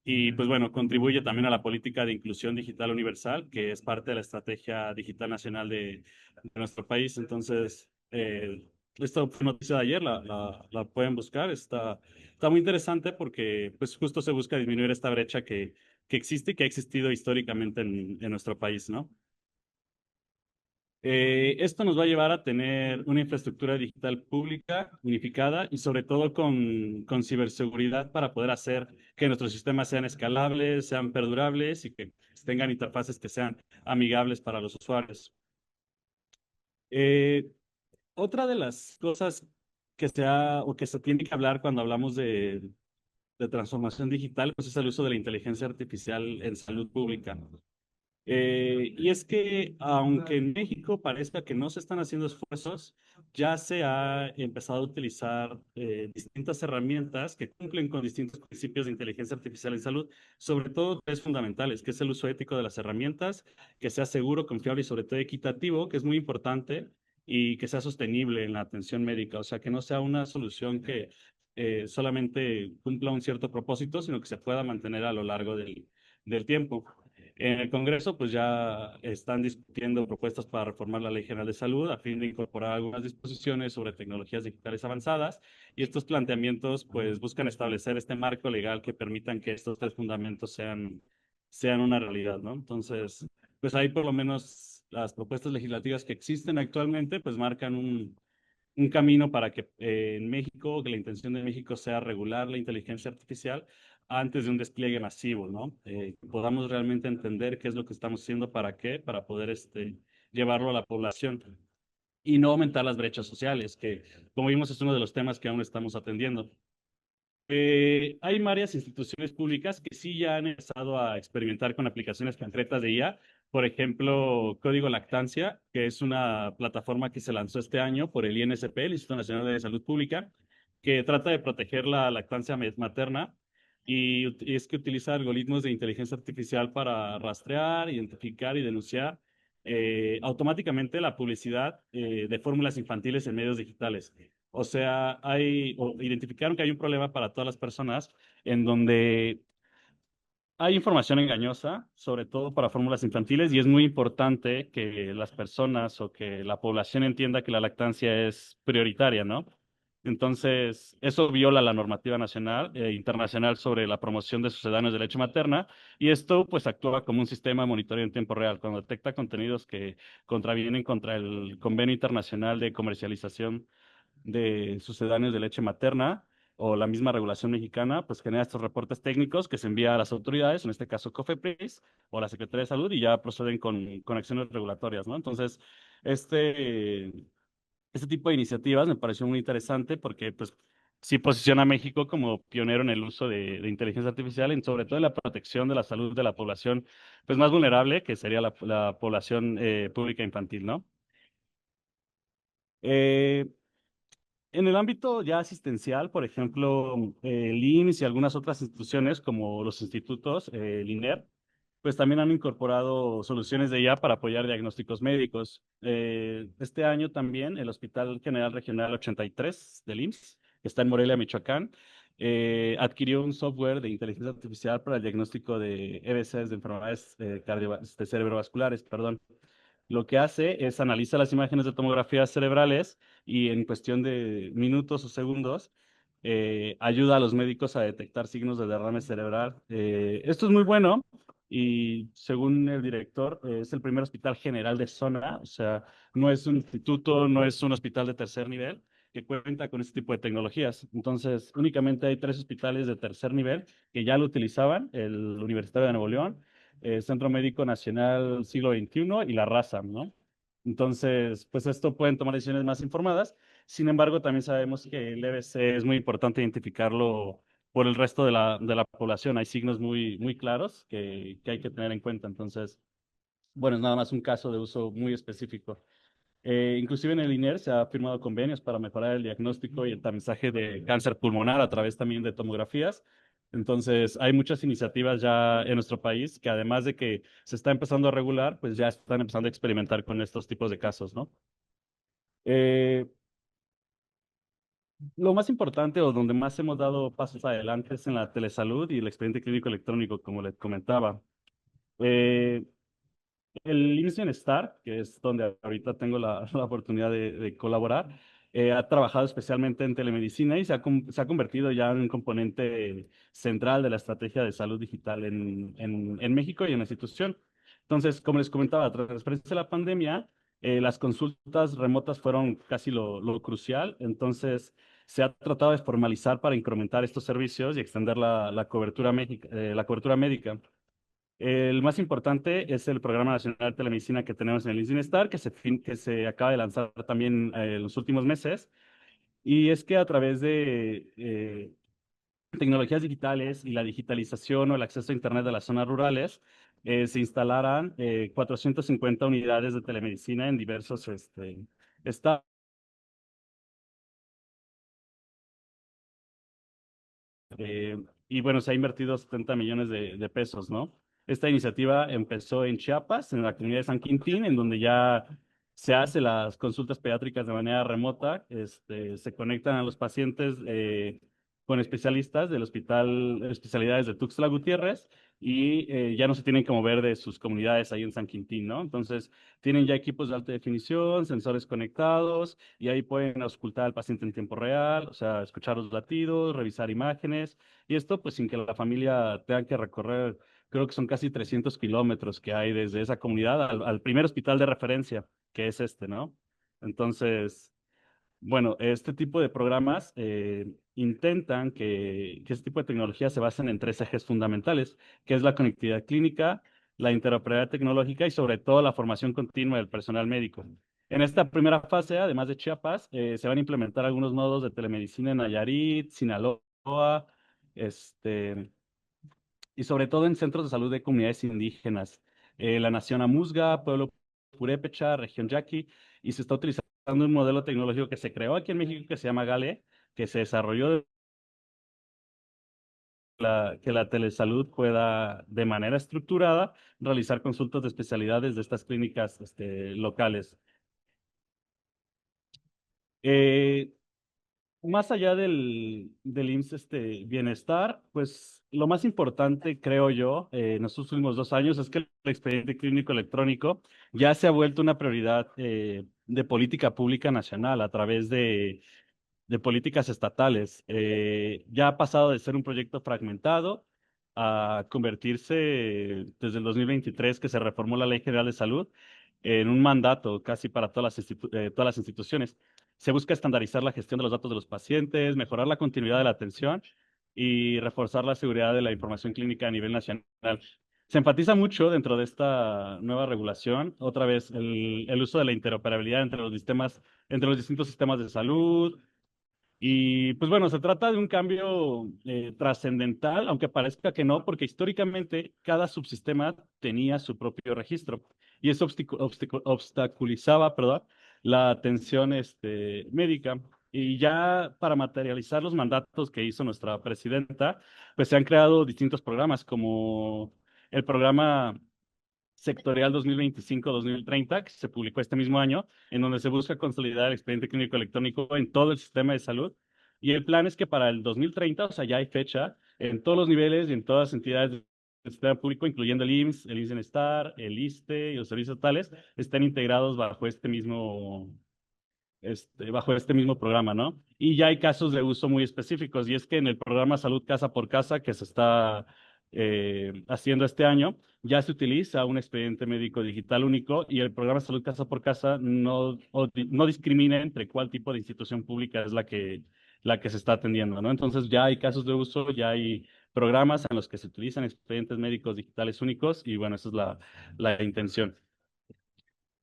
y pues bueno, contribuye también a la política de inclusión digital universal, que es parte de la estrategia digital nacional de nuestro país. Entonces, esta fue noticia de ayer, la pueden buscar, está muy interesante porque pues justo se busca disminuir esta brecha que existe y que ha existido históricamente en nuestro país, ¿no? Esto nos va a llevar a tener una infraestructura digital pública, unificada y sobre todo con ciberseguridad para poder hacer que nuestros sistemas sean escalables, sean perdurables y que tengan interfaces que sean amigables para los usuarios. Eh, Otra de las cosas o que se tiene que hablar cuando hablamos de transformación digital, pues es el uso de la inteligencia artificial en salud pública. Y es que aunque en México parezca que no se están haciendo esfuerzos, ya se ha empezado a utilizar distintas herramientas que cumplen con distintos principios de inteligencia artificial en salud, sobre todo tres fundamentales, que es el uso ético de las herramientas, que sea seguro, confiable y sobre todo equitativo, que es muy importante, y que sea sostenible en la atención médica, o sea, que no sea una solución que solamente cumpla un cierto propósito, sino que se pueda mantener a lo largo del tiempo. En el Congreso, pues ya están discutiendo propuestas para reformar la Ley General de Salud a fin de incorporar algunas disposiciones sobre tecnologías digitales avanzadas y estos planteamientos, pues buscan establecer este marco legal que permitan que estos tres fundamentos sean una realidad, ¿no? Entonces, pues ahí por lo menos las propuestas legislativas que existen actualmente, pues marcan un camino para que en México, que la intención de México sea regular la inteligencia artificial antes de un despliegue masivo, ¿no? Podamos realmente entender qué es lo que estamos haciendo, para qué, para poder llevarlo a la población y no aumentar las brechas sociales, que como vimos es uno de los temas que aún estamos atendiendo. Hay varias instituciones públicas que sí ya han empezado a experimentar con aplicaciones concretas de IA. Por ejemplo, Código Lactancia, que es una plataforma que se lanzó este año por el INSP, el Instituto Nacional de Salud Pública, que trata de proteger la lactancia materna y es que utiliza algoritmos de inteligencia artificial para rastrear, identificar y denunciar automáticamente la publicidad de fórmulas infantiles en medios digitales. O sea, identificaron que hay un problema para todas las personas en donde hay información engañosa, sobre todo para fórmulas infantiles, y es muy importante que las personas o que la población entienda que la lactancia es prioritaria, ¿no? Entonces, eso viola la normativa nacional e internacional sobre la promoción de sucedáneos de leche materna, y esto pues actúa como un sistema de monitoreo en tiempo real. Cuando detecta contenidos que contravienen contra el Convenio Internacional de Comercialización de sucedáneos de leche materna o la misma regulación mexicana, pues genera estos reportes técnicos que se envía a las autoridades, en este caso COFEPRIS o la Secretaría de Salud, y ya proceden con acciones regulatorias, ¿no? Entonces, este, este tipo de iniciativas me pareció muy interesante porque, pues, sí posiciona a México como pionero en el uso de inteligencia artificial, y sobre todo en la protección de la salud de la población, pues, más vulnerable, que sería la población pública infantil, ¿no? Eh, En el ámbito ya asistencial, por ejemplo, el IMSS y algunas otras instituciones como los institutos, el INER, pues también han incorporado soluciones de IA para apoyar diagnósticos médicos. Este año también el Hospital General Regional 83 del IMSS, que está en Morelia, Michoacán, adquirió un software de inteligencia artificial para el diagnóstico de EBCs, de enfermedades cerebrovasculares, perdón. Lo que hace es analiza las imágenes de tomografías cerebrales y en cuestión de minutos o segundos ayuda a los médicos a detectar signos de derrame cerebral. Esto es muy bueno y según el director, es el primer hospital general de zona, o sea, no es un instituto, no es un hospital de tercer nivel que cuenta con este tipo de tecnologías. Entonces, únicamente hay 3 hospitales de tercer nivel que ya lo utilizaban, el Universitario de Nuevo León, el Centro Médico Nacional Siglo XXI y la Raza, ¿no? Entonces, pues esto pueden tomar decisiones más informadas. Sin embargo, también sabemos que el EBC es muy importante identificarlo por el resto de la población. Hay signos muy claros que hay que tener en cuenta. Entonces, bueno, es nada más un caso de uso muy específico. Inclusive en el INER se ha firmado convenios para mejorar el diagnóstico y el tamizaje de cáncer pulmonar a través también de tomografías. Entonces, hay muchas iniciativas ya en nuestro país que además de que se está empezando a regular, pues ya están empezando a experimentar con estos tipos de casos, ¿no? Eh, lo más importante o donde más hemos dado pasos adelante es en la telesalud y el expediente clínico electrónico, como les comentaba. Eh, El IMSS Bienestar, que es donde ahorita tengo la oportunidad de colaborar, ha trabajado especialmente en telemedicina y se ha convertido ya en un componente central de la estrategia de salud digital en México y en la institución. Entonces, como les comentaba, tras de la pandemia, las consultas remotas fueron casi lo crucial. Entonces, se ha tratado de formalizar para incrementar estos servicios y extender la cobertura médica. El más importante es el Programa Nacional de Telemedicina que tenemos en el INSBienestar, que se acaba de lanzar también en los últimos meses. Y es que a través de tecnologías digitales y la digitalización o el acceso a Internet de las zonas rurales, se instalarán 450 unidades de telemedicina en diversos estados. Eh, y bueno, se ha invertido 70 millones de pesos, ¿no? Esta iniciativa empezó en Chiapas, en la comunidad de San Quintín, en donde ya se hacen las consultas pediátricas de manera remota. Se conectan a los pacientes con especialistas del Hospital de Especialidades de Tuxtla Gutiérrez y ya no se tienen que mover de sus comunidades ahí en San Quintín, ¿no? Entonces, tienen ya equipos de alta definición, sensores conectados y ahí pueden auscultar al paciente en tiempo real, o sea, escuchar los latidos, revisar imágenes y esto pues sin que la familia tenga que recorrer, creo que son casi 300 kilómetros que hay desde esa comunidad al primer hospital de referencia, que es este, ¿no? Entonces, bueno, este tipo de programas intentan que este tipo de tecnología se basen en 3 ejes fundamentales, que es la conectividad clínica, la interoperabilidad tecnológica y sobre todo la formación continua del personal médico. En esta primera fase, además de Chiapas, se van a implementar algunos nodos de telemedicina en Nayarit, Sinaloa, este, y sobre todo en centros de salud de comunidades indígenas, la Nación Amuzga, Pueblo Purépecha, Región Yaqui, y se está utilizando un modelo tecnológico que se creó aquí en México que se llama GALE, que se desarrolló que la telesalud pueda de manera estructurada realizar consultas de especialidades de estas clínicas locales. Eh, Más allá del IMSS bienestar, pues lo más importante, creo yo, en los últimos 2 años es que el expediente clínico electrónico ya se ha vuelto una prioridad de política pública nacional a través de políticas estatales. Ya ha pasado de ser un proyecto fragmentado a convertirse desde el 2023 que se reformó la Ley General de Salud en un mandato casi para todas las instituciones. Se busca estandarizar la gestión de los datos de los pacientes, mejorar la continuidad de la atención y reforzar la seguridad de la información clínica a nivel nacional. Se enfatiza mucho dentro de esta nueva regulación, otra vez, el uso de la interoperabilidad entre los distintos sistemas de salud, y pues bueno, se trata de un cambio trascendental, aunque parezca que no, porque históricamente cada subsistema tenía su propio registro y eso obstaculizaba, perdón, la atención médica. Y ya para materializar los mandatos que hizo nuestra presidenta, pues se han creado distintos programas como el programa sectorial 2025-2030, que se publicó este mismo año, en donde se busca consolidar el expediente clínico electrónico en todo el sistema de salud. Y el plan es que para el 2030, o sea, ya hay fecha, en todos los niveles y en todas las entidades del sistema público, incluyendo el IMSS, el INSS-Bienestar, el ISSSTE y los servicios totales, estén integrados bajo este mismo programa, ¿no? Y ya hay casos de uso muy específicos, y es que en el programa Salud Casa por Casa que se está haciendo este año, ya se utiliza un expediente médico digital único y el programa de salud casa por casa no discrimina entre cuál tipo de institución pública es la que se está atendiendo, ¿no? Entonces ya hay casos de uso, ya hay programas en los que se utilizan expedientes médicos digitales únicos y bueno, esa es la intención.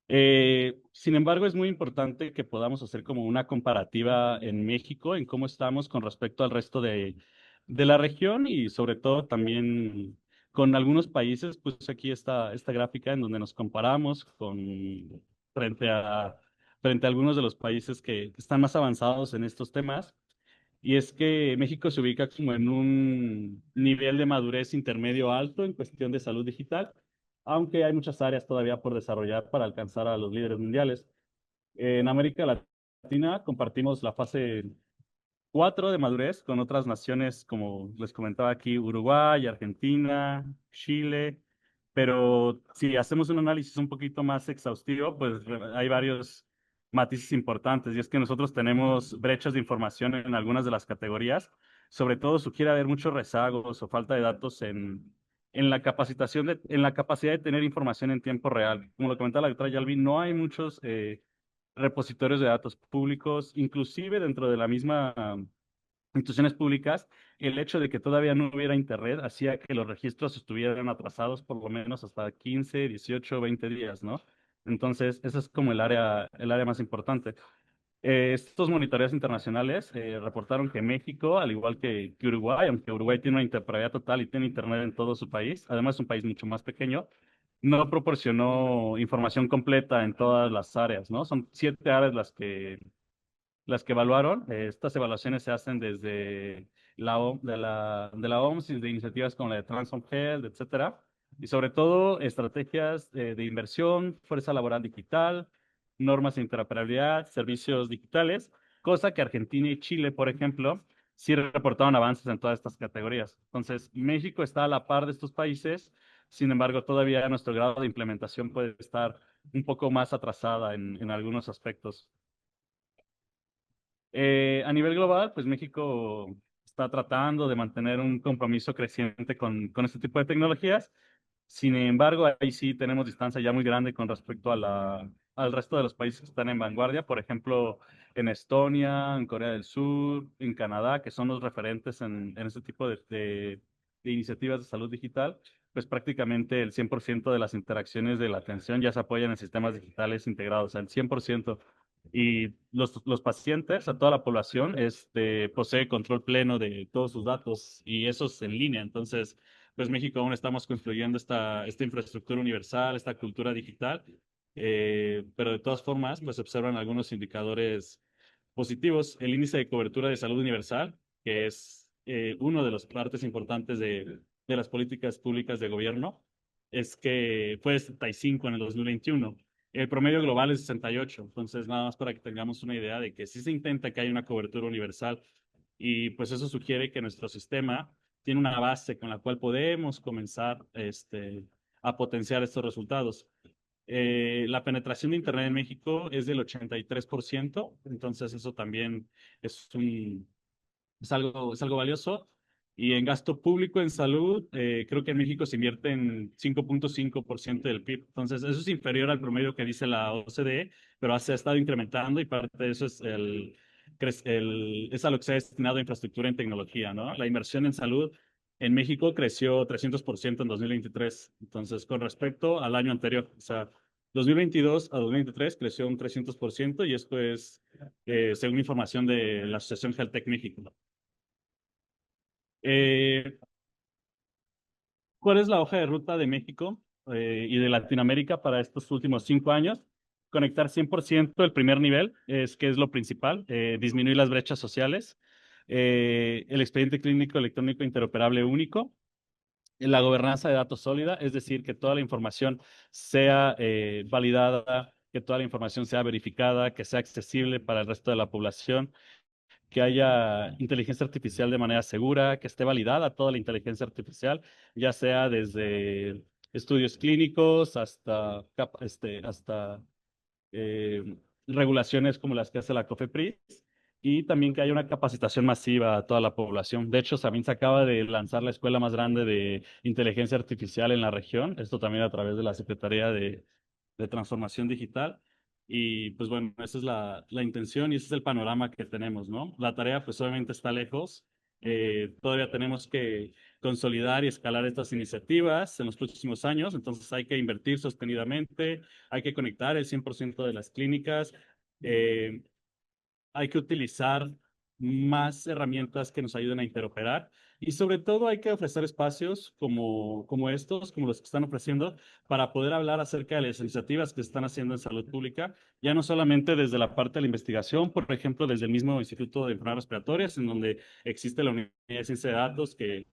Sin embargo, es muy importante que podamos hacer como una comparativa en México en cómo estamos con respecto al resto de la región y sobre todo también con algunos países. Pues aquí está esta gráfica en donde nos comparamos frente a, frente a algunos de los países que están más avanzados en estos temas. Y es que México se ubica como en un nivel de madurez intermedio alto en cuestión de salud digital, aunque hay muchas áreas todavía por desarrollar para alcanzar a los líderes mundiales. En América Latina compartimos la fase 4 de madurez con otras naciones, como les comentaba aquí, Uruguay, Argentina, Chile, pero si hacemos un análisis un poquito más exhaustivo, pues hay varios matices importantes, y es que nosotros tenemos brechas de información en algunas de las categorías, sobre todo sugiere haber muchos rezagos o falta de datos en la capacitación, en la capacidad de tener información en tiempo real. Como lo comentaba la doctora Yalvi, no hay muchos repositorios de datos públicos, inclusive dentro de la misma instituciones públicas, el hecho de que todavía no hubiera internet hacía que los registros estuvieran atrasados por lo menos hasta 15, 18, 20 días, ¿no? Entonces, ese es como el área más importante. Estos monitoreos internacionales reportaron que México, al igual que Uruguay, aunque Uruguay tiene una interpretabilidad total y tiene internet en todo su país, además es un país mucho más pequeño, no proporcionó información completa en todas las áreas, ¿no? Son 7 áreas las que evaluaron. Estas evaluaciones se hacen desde de la OMS y de iniciativas como la de Transform Health, etcétera. Y sobre todo estrategias de inversión, fuerza laboral digital, normas de interoperabilidad, servicios digitales, cosa que Argentina y Chile, por ejemplo, sí reportaron avances en todas estas categorías. Entonces, México está a la par de estos países, sin embargo, todavía nuestro grado de implementación puede estar un poco más atrasada en algunos aspectos. A nivel global, pues México está tratando de mantener un compromiso creciente con este tipo de tecnologías. Sin embargo, ahí sí tenemos distancia ya muy grande con respecto al resto de los países que están en vanguardia. Por ejemplo, en Estonia, en Corea del Sur, en Canadá, que son los referentes en este tipo de iniciativas de salud digital, pues prácticamente el 100% de las interacciones de la atención ya se apoyan en sistemas digitales integrados, o sea, el 100%. Y los pacientes, a toda la población, posee control pleno de todos sus datos y eso es en línea. Entonces, pues México aún estamos construyendo esta infraestructura universal, esta cultura digital, pero de todas formas, pues se observan algunos indicadores positivos. El índice de cobertura de salud universal, que es uno de las partes importantes de las políticas públicas de gobierno, es que fue de 75 en el 2021. El promedio global es 68, entonces nada más para que tengamos una idea de que sí se intenta que haya una cobertura universal y pues eso sugiere que nuestro sistema tiene una base con la cual podemos comenzar a potenciar estos resultados. La penetración de Internet en México es del 83%, entonces eso también es es algo valioso. Y en gasto público en salud, creo que en México se invierte en 5.5% del PIB. Entonces, eso es inferior al promedio que dice la OCDE, pero se ha estado incrementando y parte de eso es a lo que se ha destinado a infraestructura en tecnología, ¿no? La inversión en salud en México creció 300% en 2023. Entonces, con respecto al año anterior, o sea, 2022 a 2023 creció un 300% y esto es según información de la Asociación Healthtech México. Eh, ¿Cuál es la hoja de ruta de México y de Latinoamérica para estos últimos 5 años? Conectar 100% el primer nivel, que es lo principal, disminuir las brechas sociales, el expediente clínico electrónico interoperable único, la gobernanza de datos sólida, es decir, que toda la información sea validada, que toda la información sea verificada, que sea accesible para el resto de la población, que haya inteligencia artificial de manera segura, que esté validada toda la inteligencia artificial, ya sea desde estudios clínicos hasta regulaciones como las que hace la COFEPRIS. y también que haya una capacitación masiva a toda la población. De hecho, también se acaba de lanzar la escuela más grande de inteligencia artificial en la región, esto también a través de la Secretaría de Transformación Digital. Y pues bueno, esa es la intención y ese es el panorama que tenemos, ¿no? La tarea pues obviamente está lejos. Todavía tenemos que consolidar y escalar estas iniciativas en los próximos años, entonces hay que invertir sostenidamente, hay que conectar el 100% de las clínicas. eh, Hay que utilizar más herramientas que nos ayuden a interoperar y sobre todo hay que ofrecer espacios como estos, como los que están ofreciendo, para poder hablar acerca de las iniciativas que se están haciendo en salud pública, ya no solamente desde la parte de la investigación, por ejemplo, desde el mismo Instituto de Enfermedades Respiratorias, en donde existe la Unidad de Ciencia de Datos que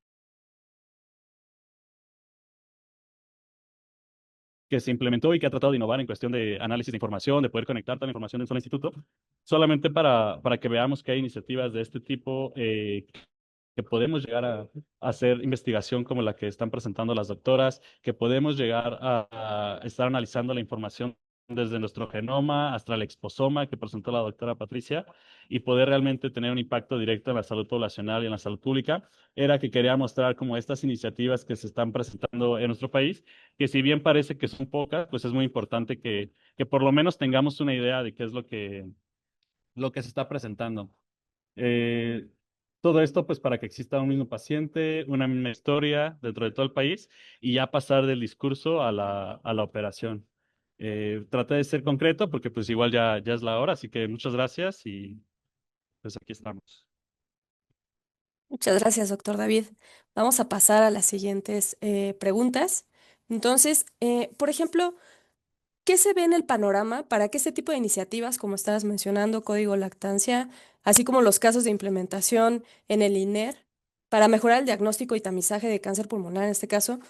se implementó y que ha tratado de innovar en cuestión de análisis de información, de poder conectar toda la información de un solo instituto, solamente para que veamos que hay iniciativas de este tipo, que podemos llegar a hacer investigación como la que están presentando las doctoras, que podemos llegar a estar analizando la información desde nuestro genoma hasta el exposoma que presentó la doctora Patricia y poder realmente tener un impacto directo en la salud poblacional y en la salud pública. Era que quería mostrar como estas iniciativas que se están presentando en nuestro país, que si bien parece que son pocas, pues es muy importante que por lo menos tengamos una idea de qué es lo que se está presentando. Eh, Todo esto pues para que exista un mismo paciente, una misma historia dentro de todo el país y ya pasar del discurso a la operación. Traté de ser concreto porque pues igual ya es la hora, así que muchas gracias y pues aquí estamos. Muchas gracias, doctor David. Vamos a pasar a las siguientes preguntas. Entonces, por ejemplo, ¿qué se ve en el panorama para que este tipo de iniciativas, como estabas mencionando, Código Lactancia, así como los casos de implementación en el INER, para mejorar el diagnóstico y tamizaje de cáncer pulmonar en este caso,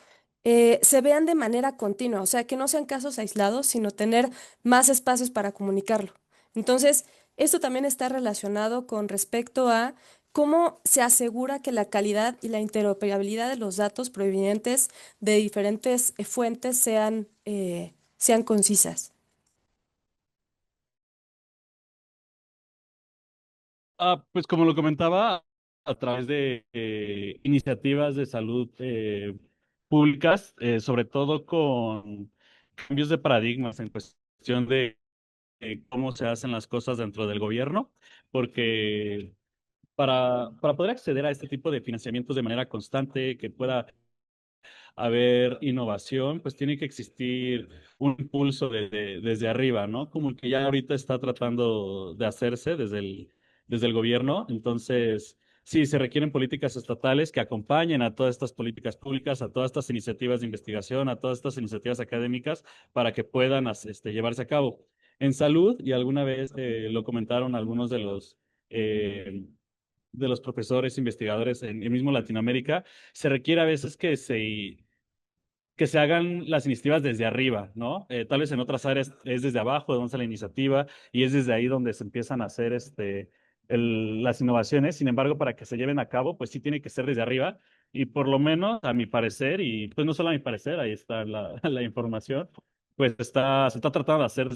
se vean de manera continua? O sea, que no sean casos aislados, sino tener más espacios para comunicarlo. Entonces, esto también está relacionado con respecto a cómo se asegura que la calidad y la interoperabilidad de los datos provenientes de diferentes fuentes sean concisas. Pues como lo comentaba, a través de iniciativas de salud públicas, sobre todo con cambios de paradigmas en cuestión de cómo se hacen las cosas dentro del gobierno, porque para poder acceder a este tipo de financiamientos de manera constante, que pueda haber innovación, pues tiene que existir un impulso desde arriba, ¿no? Como el que ya ahorita está tratando de hacerse desde el gobierno. Entonces, sí, se requieren políticas estatales que acompañen a todas estas políticas públicas, a todas estas iniciativas de investigación, a todas estas iniciativas académicas para que puedan llevarse a cabo. En salud, y alguna vez lo comentaron algunos de los profesores investigadores en mismo Latinoamérica, se requiere a veces que se hagan las iniciativas desde arriba, ¿no? Tal vez en otras áreas es desde abajo, de donde sale la iniciativa, y es desde ahí donde se empiezan a hacer las innovaciones. Sin embargo, para que se lleven a cabo, pues sí tiene que ser desde arriba, y por lo menos a mi parecer, y pues no solo a mi parecer, ahí está la información, pues se está tratando de hacer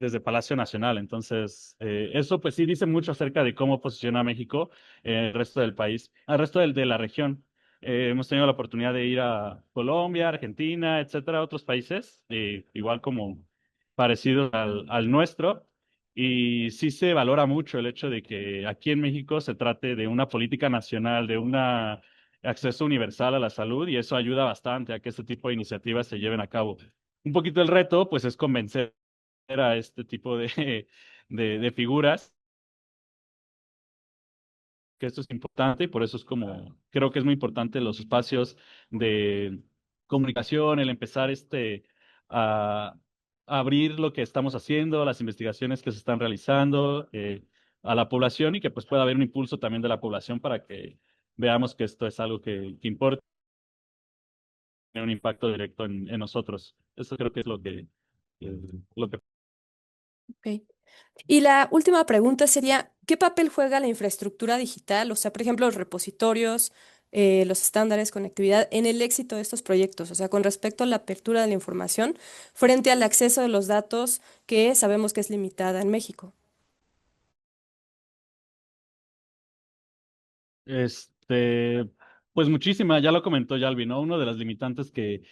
desde Palacio Nacional. Entonces, eso pues sí dice mucho acerca de cómo posiciona a México en el resto del país, al resto de la región. Hemos tenido la oportunidad de ir a Colombia, Argentina, etcétera, otros países, igual como parecidos al nuestro. Y sí se valora mucho el hecho de que aquí en México se trate de una política nacional, de un acceso universal a la salud, y eso ayuda bastante a que este tipo de iniciativas se lleven a cabo. Un poquito el reto, pues, es convencer a este tipo de figuras que esto es importante y por eso creo que es muy importante los espacios de comunicación, el empezar a, a abrir lo que estamos haciendo, las investigaciones que se están realizando a la población y que pues pueda haber un impulso también de la población para que veamos que esto es algo que importa, tener un impacto directo en nosotros. Eso creo que es lo que. Ok. Y la última pregunta sería, ¿qué papel juega la infraestructura digital? O sea, por ejemplo, los repositorios, los estándares, conectividad, en el éxito de estos proyectos. O sea, con respecto a la apertura de la información frente al acceso de los datos que sabemos que es limitada en México. Este, pues muchísima, ya lo comentó Yalvi, ¿no? Uno de las limitantes que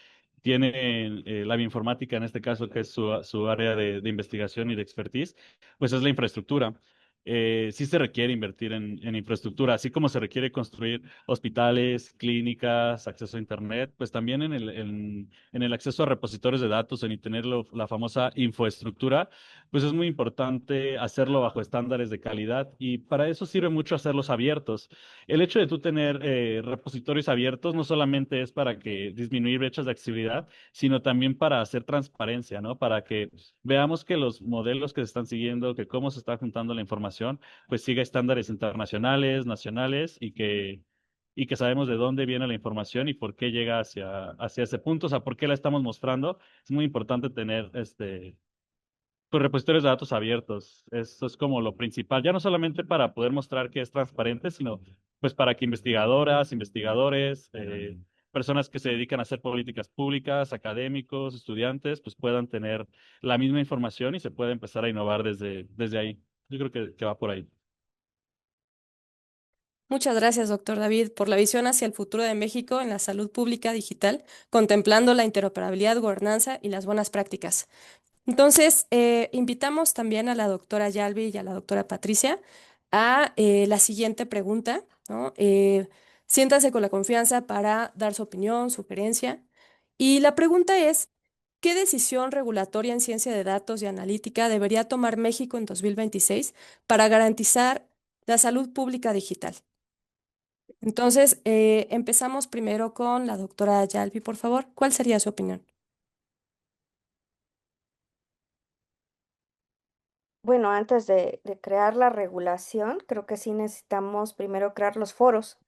tiene la bioinformática, en este caso, que es su área de investigación y de expertise, pues es la infraestructura. Sí se requiere invertir en infraestructura, así como se requiere construir hospitales, clínicas, acceso a Internet, pues también en el acceso a repositorios de datos, en tener la famosa infraestructura, pues es muy importante hacerlo bajo estándares de calidad y para eso sirve mucho hacerlos abiertos. El hecho de tú tener repositorios abiertos no solamente es para que disminuir brechas de accesibilidad, sino también para hacer transparencia, ¿no? Para que veamos que los modelos que se están siguiendo, que cómo se está juntando la información, pues siga estándares internacionales, nacionales y que sabemos de dónde viene la información y por qué llega hacia ese punto, o sea, por qué la estamos mostrando. Es muy importante tener pues repositorios de datos abiertos. Eso es como lo principal, ya no solamente para poder mostrar que es transparente, sino pues para que investigadoras, investigadores, personas que se dedican a hacer políticas públicas, académicos, estudiantes, pues puedan tener la misma información y se pueda empezar a innovar desde ahí. Yo creo que va por ahí. Muchas gracias, doctor David, por la visión hacia el futuro de México en la salud pública digital, contemplando la interoperabilidad, gobernanza y las buenas prácticas. Entonces, invitamos también a la doctora Yalvi y a la doctora Patricia a la siguiente pregunta, ¿no? Siéntase con la confianza para dar su opinión, sugerencia. Y la pregunta es, ¿qué decisión regulatoria en ciencia de datos y analítica debería tomar México en 2026 para garantizar la salud pública digital? Entonces, empezamos primero con la doctora Yalvi, por favor. ¿Cuál sería su opinión? Bueno, antes de crear la regulación, creo que sí necesitamos primero crear los foros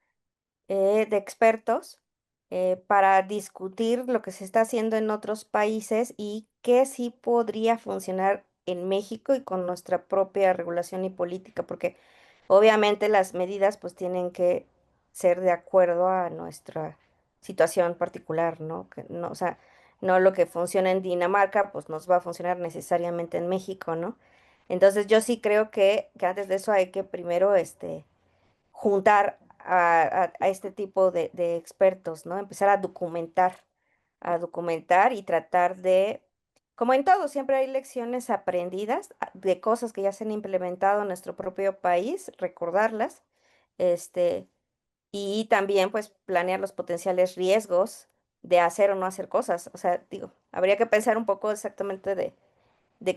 de expertos para discutir lo que se está haciendo en otros países y qué sí podría funcionar en México y con nuestra propia regulación y política, porque obviamente las medidas pues tienen que ser de acuerdo a nuestra situación particular, ¿no? Que no, o sea, no lo que funciona en Dinamarca pues nos va a funcionar necesariamente en México, ¿no? Entonces yo sí creo que antes de eso hay que primero juntar a este tipo de expertos, ¿no? Empezar a documentar y tratar de, como en todo, siempre hay lecciones aprendidas de cosas que ya se han implementado en nuestro propio país, recordarlas, este, y también pues planear los potenciales riesgos de hacer o no hacer cosas. O sea, digo, habría que pensar un poco exactamente de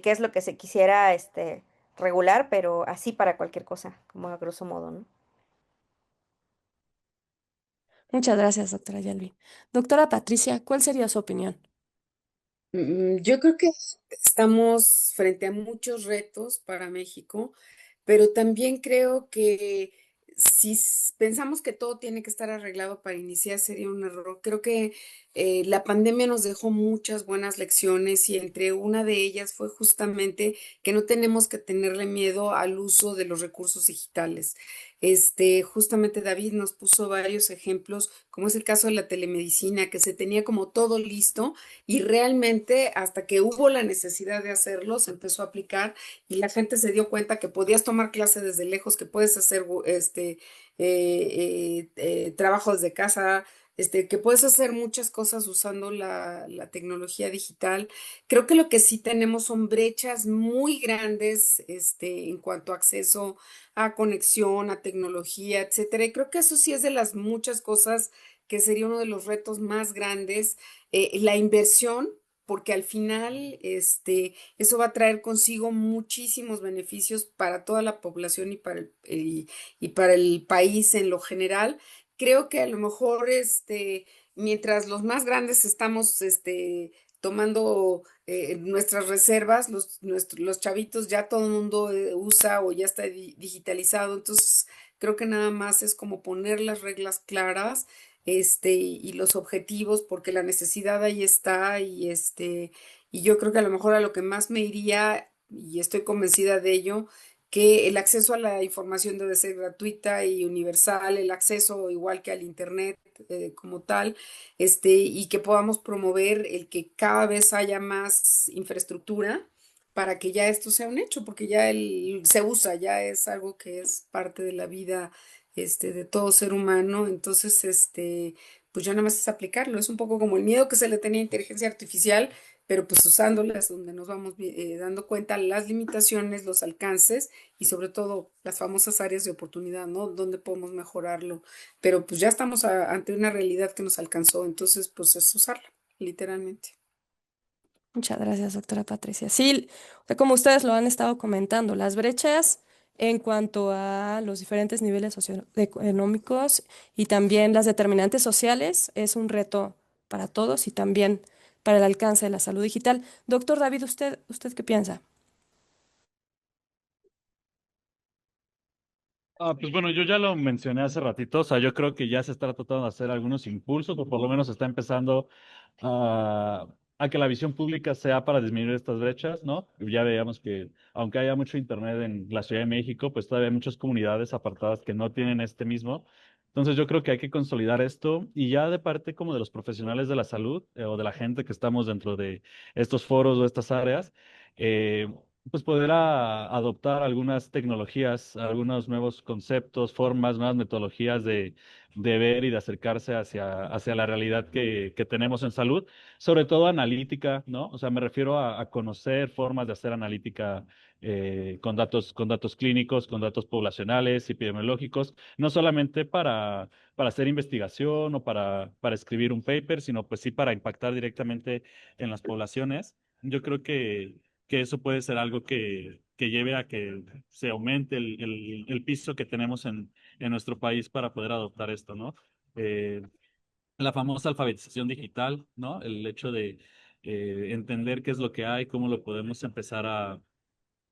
qué es lo que se quisiera, regular, pero así para cualquier cosa, como a grosso modo, ¿no? Muchas gracias, doctora Yalvi. Doctora Patricia, ¿cuál sería su opinión? Yo creo que estamos frente a muchos retos para México, pero también creo que si pensamos que todo tiene que estar arreglado para iniciar sería un error. Creo que la pandemia nos dejó muchas buenas lecciones y entre una de ellas fue justamente que no tenemos que tenerle miedo al uso de los recursos digitales. Justamente David nos puso varios ejemplos, como es el caso de la telemedicina, que se tenía como todo listo y realmente hasta que hubo la necesidad de hacerlo, se empezó a aplicar y la gente se dio cuenta que podías tomar clase desde lejos, que puedes hacer trabajo desde casa, que puedes hacer muchas cosas usando la tecnología digital. Creo que lo que sí tenemos son brechas muy grandes, en cuanto a acceso a conexión, a tecnología, etcétera. Y creo que eso sí es de las muchas cosas que sería uno de los retos más grandes, la inversión, porque al final eso va a traer consigo muchísimos beneficios para toda la población y para el país en lo general. Creo que a lo mejor mientras los más grandes estamos tomando nuestras reservas, los chavitos ya todo el mundo usa o ya está digitalizado, entonces creo que nada más es como poner las reglas claras y los objetivos, porque la necesidad ahí está, y yo creo que a lo mejor a lo que más me iría, y estoy convencida de ello, que el acceso a la información debe ser gratuita y universal, el acceso igual que al internet como tal, y que podamos promover el que cada vez haya más infraestructura para que ya esto sea un hecho, porque ya se usa, ya es algo que es parte de la vida de todo ser humano. Entonces, pues ya nada más es aplicarlo. Es un poco como el miedo que se le tenía a inteligencia artificial, pero pues usándolas donde nos vamos dando cuenta las limitaciones, los alcances y sobre todo las famosas áreas de oportunidad, ¿no? Donde podemos mejorarlo. Pero pues ya estamos ante una realidad que nos alcanzó, entonces pues es usarla, literalmente. Muchas gracias, doctora Patricia. Sí, o sea, como ustedes lo han estado comentando, las brechas en cuanto a los diferentes niveles socioeconómicos y también las determinantes sociales es un reto para todos y también para el alcance de la salud digital. Doctor David, ¿usted qué piensa? Pues bueno, yo ya lo mencioné hace ratito, o sea, yo creo que ya se está tratando de hacer algunos impulsos, o por lo menos se está empezando a, a que la visión pública sea para disminuir estas brechas, ¿no? Ya veíamos que, aunque haya mucho internet en la Ciudad de México, pues todavía hay muchas comunidades apartadas que no tienen este mismo. Entonces yo creo que hay que consolidar esto y ya de parte como de los profesionales de la salud o de la gente que estamos dentro de estos foros o estas áreas. eh, pues poder adoptar algunas tecnologías, algunos nuevos conceptos, formas, nuevas metodologías de ver y de acercarse hacia la realidad que tenemos en salud, sobre todo analítica, ¿no? O sea, me refiero a conocer formas de hacer analítica con datos clínicos, con datos poblacionales, epidemiológicos, no solamente para hacer investigación o para escribir un paper, sino pues sí para impactar directamente en las poblaciones. Yo creo que eso puede ser algo que lleve a que se aumente el piso que tenemos en nuestro país para poder adoptar esto, ¿no? Eh, la famosa alfabetización digital, ¿no? El hecho de entender qué es lo que hay, cómo lo podemos empezar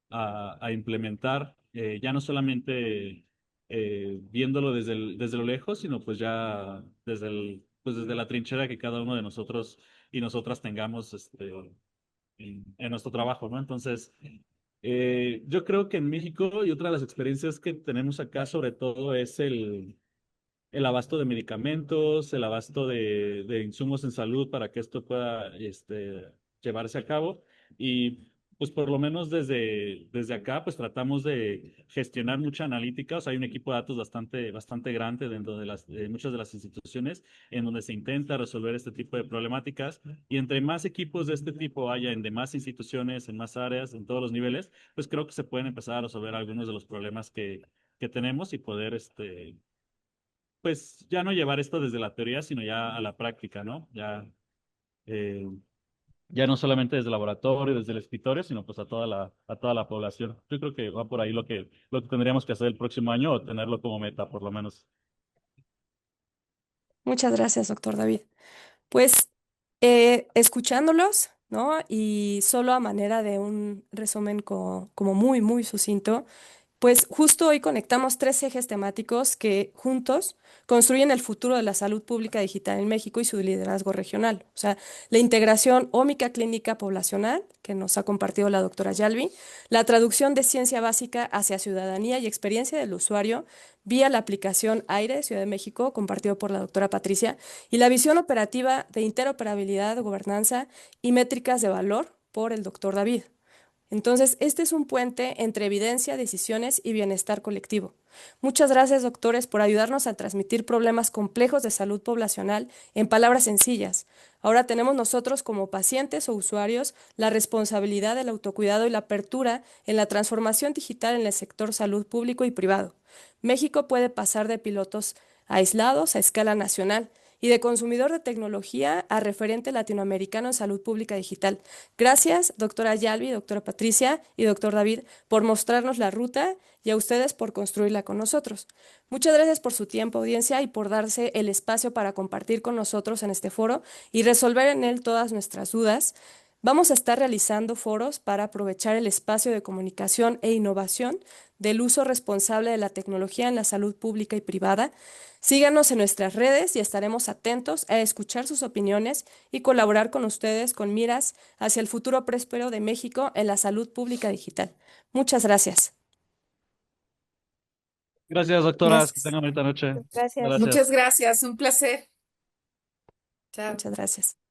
a implementar, ya no solamente viéndolo desde lo lejos, sino pues ya pues desde la trinchera que cada uno de nosotros y nosotras tengamos en nuestro trabajo, ¿no? Entonces, yo creo que en México y otra de las experiencias que tenemos acá sobre todo es el abasto de medicamentos, el abasto de insumos en salud para que esto pueda llevarse a cabo. Y pues por lo menos desde acá, pues tratamos de gestionar mucha analítica. O sea, hay un equipo de datos bastante grande dentro de muchas de las instituciones en donde se intenta resolver este tipo de problemáticas. Y entre más equipos de este tipo haya en demás instituciones, en más áreas, en todos los niveles, pues creo que se pueden empezar a resolver algunos de los problemas que tenemos y poder pues ya no llevar esto desde la teoría, sino ya a la práctica, ¿no? Eh, ya no solamente desde el laboratorio, desde el escritorio, sino pues a toda la población. Yo creo que va por ahí lo que tendríamos que hacer el próximo año o tenerlo como meta, por lo menos. Muchas gracias, doctor David. Pues escuchándolos, ¿no? Y solo a manera de un resumen como muy, muy sucinto. Pues justo hoy conectamos tres ejes temáticos que juntos construyen el futuro de la salud pública digital en México y su liderazgo regional. O sea, la integración ómica clínica poblacional, que nos ha compartido la doctora Yalvi, la traducción de ciencia básica hacia ciudadanía y experiencia del usuario vía la aplicación AIRE, Ciudad de México, compartido por la doctora Patricia, y la visión operativa de interoperabilidad, gobernanza y métricas de valor por el doctor David. Entonces, este es un puente entre evidencia, decisiones y bienestar colectivo. Muchas gracias, doctores, por ayudarnos a transmitir problemas complejos de salud poblacional en palabras sencillas. Ahora tenemos nosotros como pacientes o usuarios la responsabilidad del autocuidado y la apertura en la transformación digital en el sector salud público y privado. México puede pasar de pilotos aislados a escala nacional y de consumidor de tecnología a referente latinoamericano en salud pública digital. Gracias, doctora Yalvi, doctora Patricia y doctor David, por mostrarnos la ruta y a ustedes por construirla con nosotros. Muchas gracias por su tiempo, audiencia, y por darse el espacio para compartir con nosotros en este foro y resolver en él todas nuestras dudas. Vamos a estar realizando foros para aprovechar el espacio de comunicación e innovación del uso responsable de la tecnología en la salud pública y privada. Síganos en nuestras redes y estaremos atentos a escuchar sus opiniones y colaborar con ustedes con miras hacia el futuro próspero de México en la salud pública digital. Muchas gracias. Gracias, doctoras. Que Gracias. tengan bonita noche. Gracias. Gracias. Muchas gracias, un placer. Chao. Muchas gracias.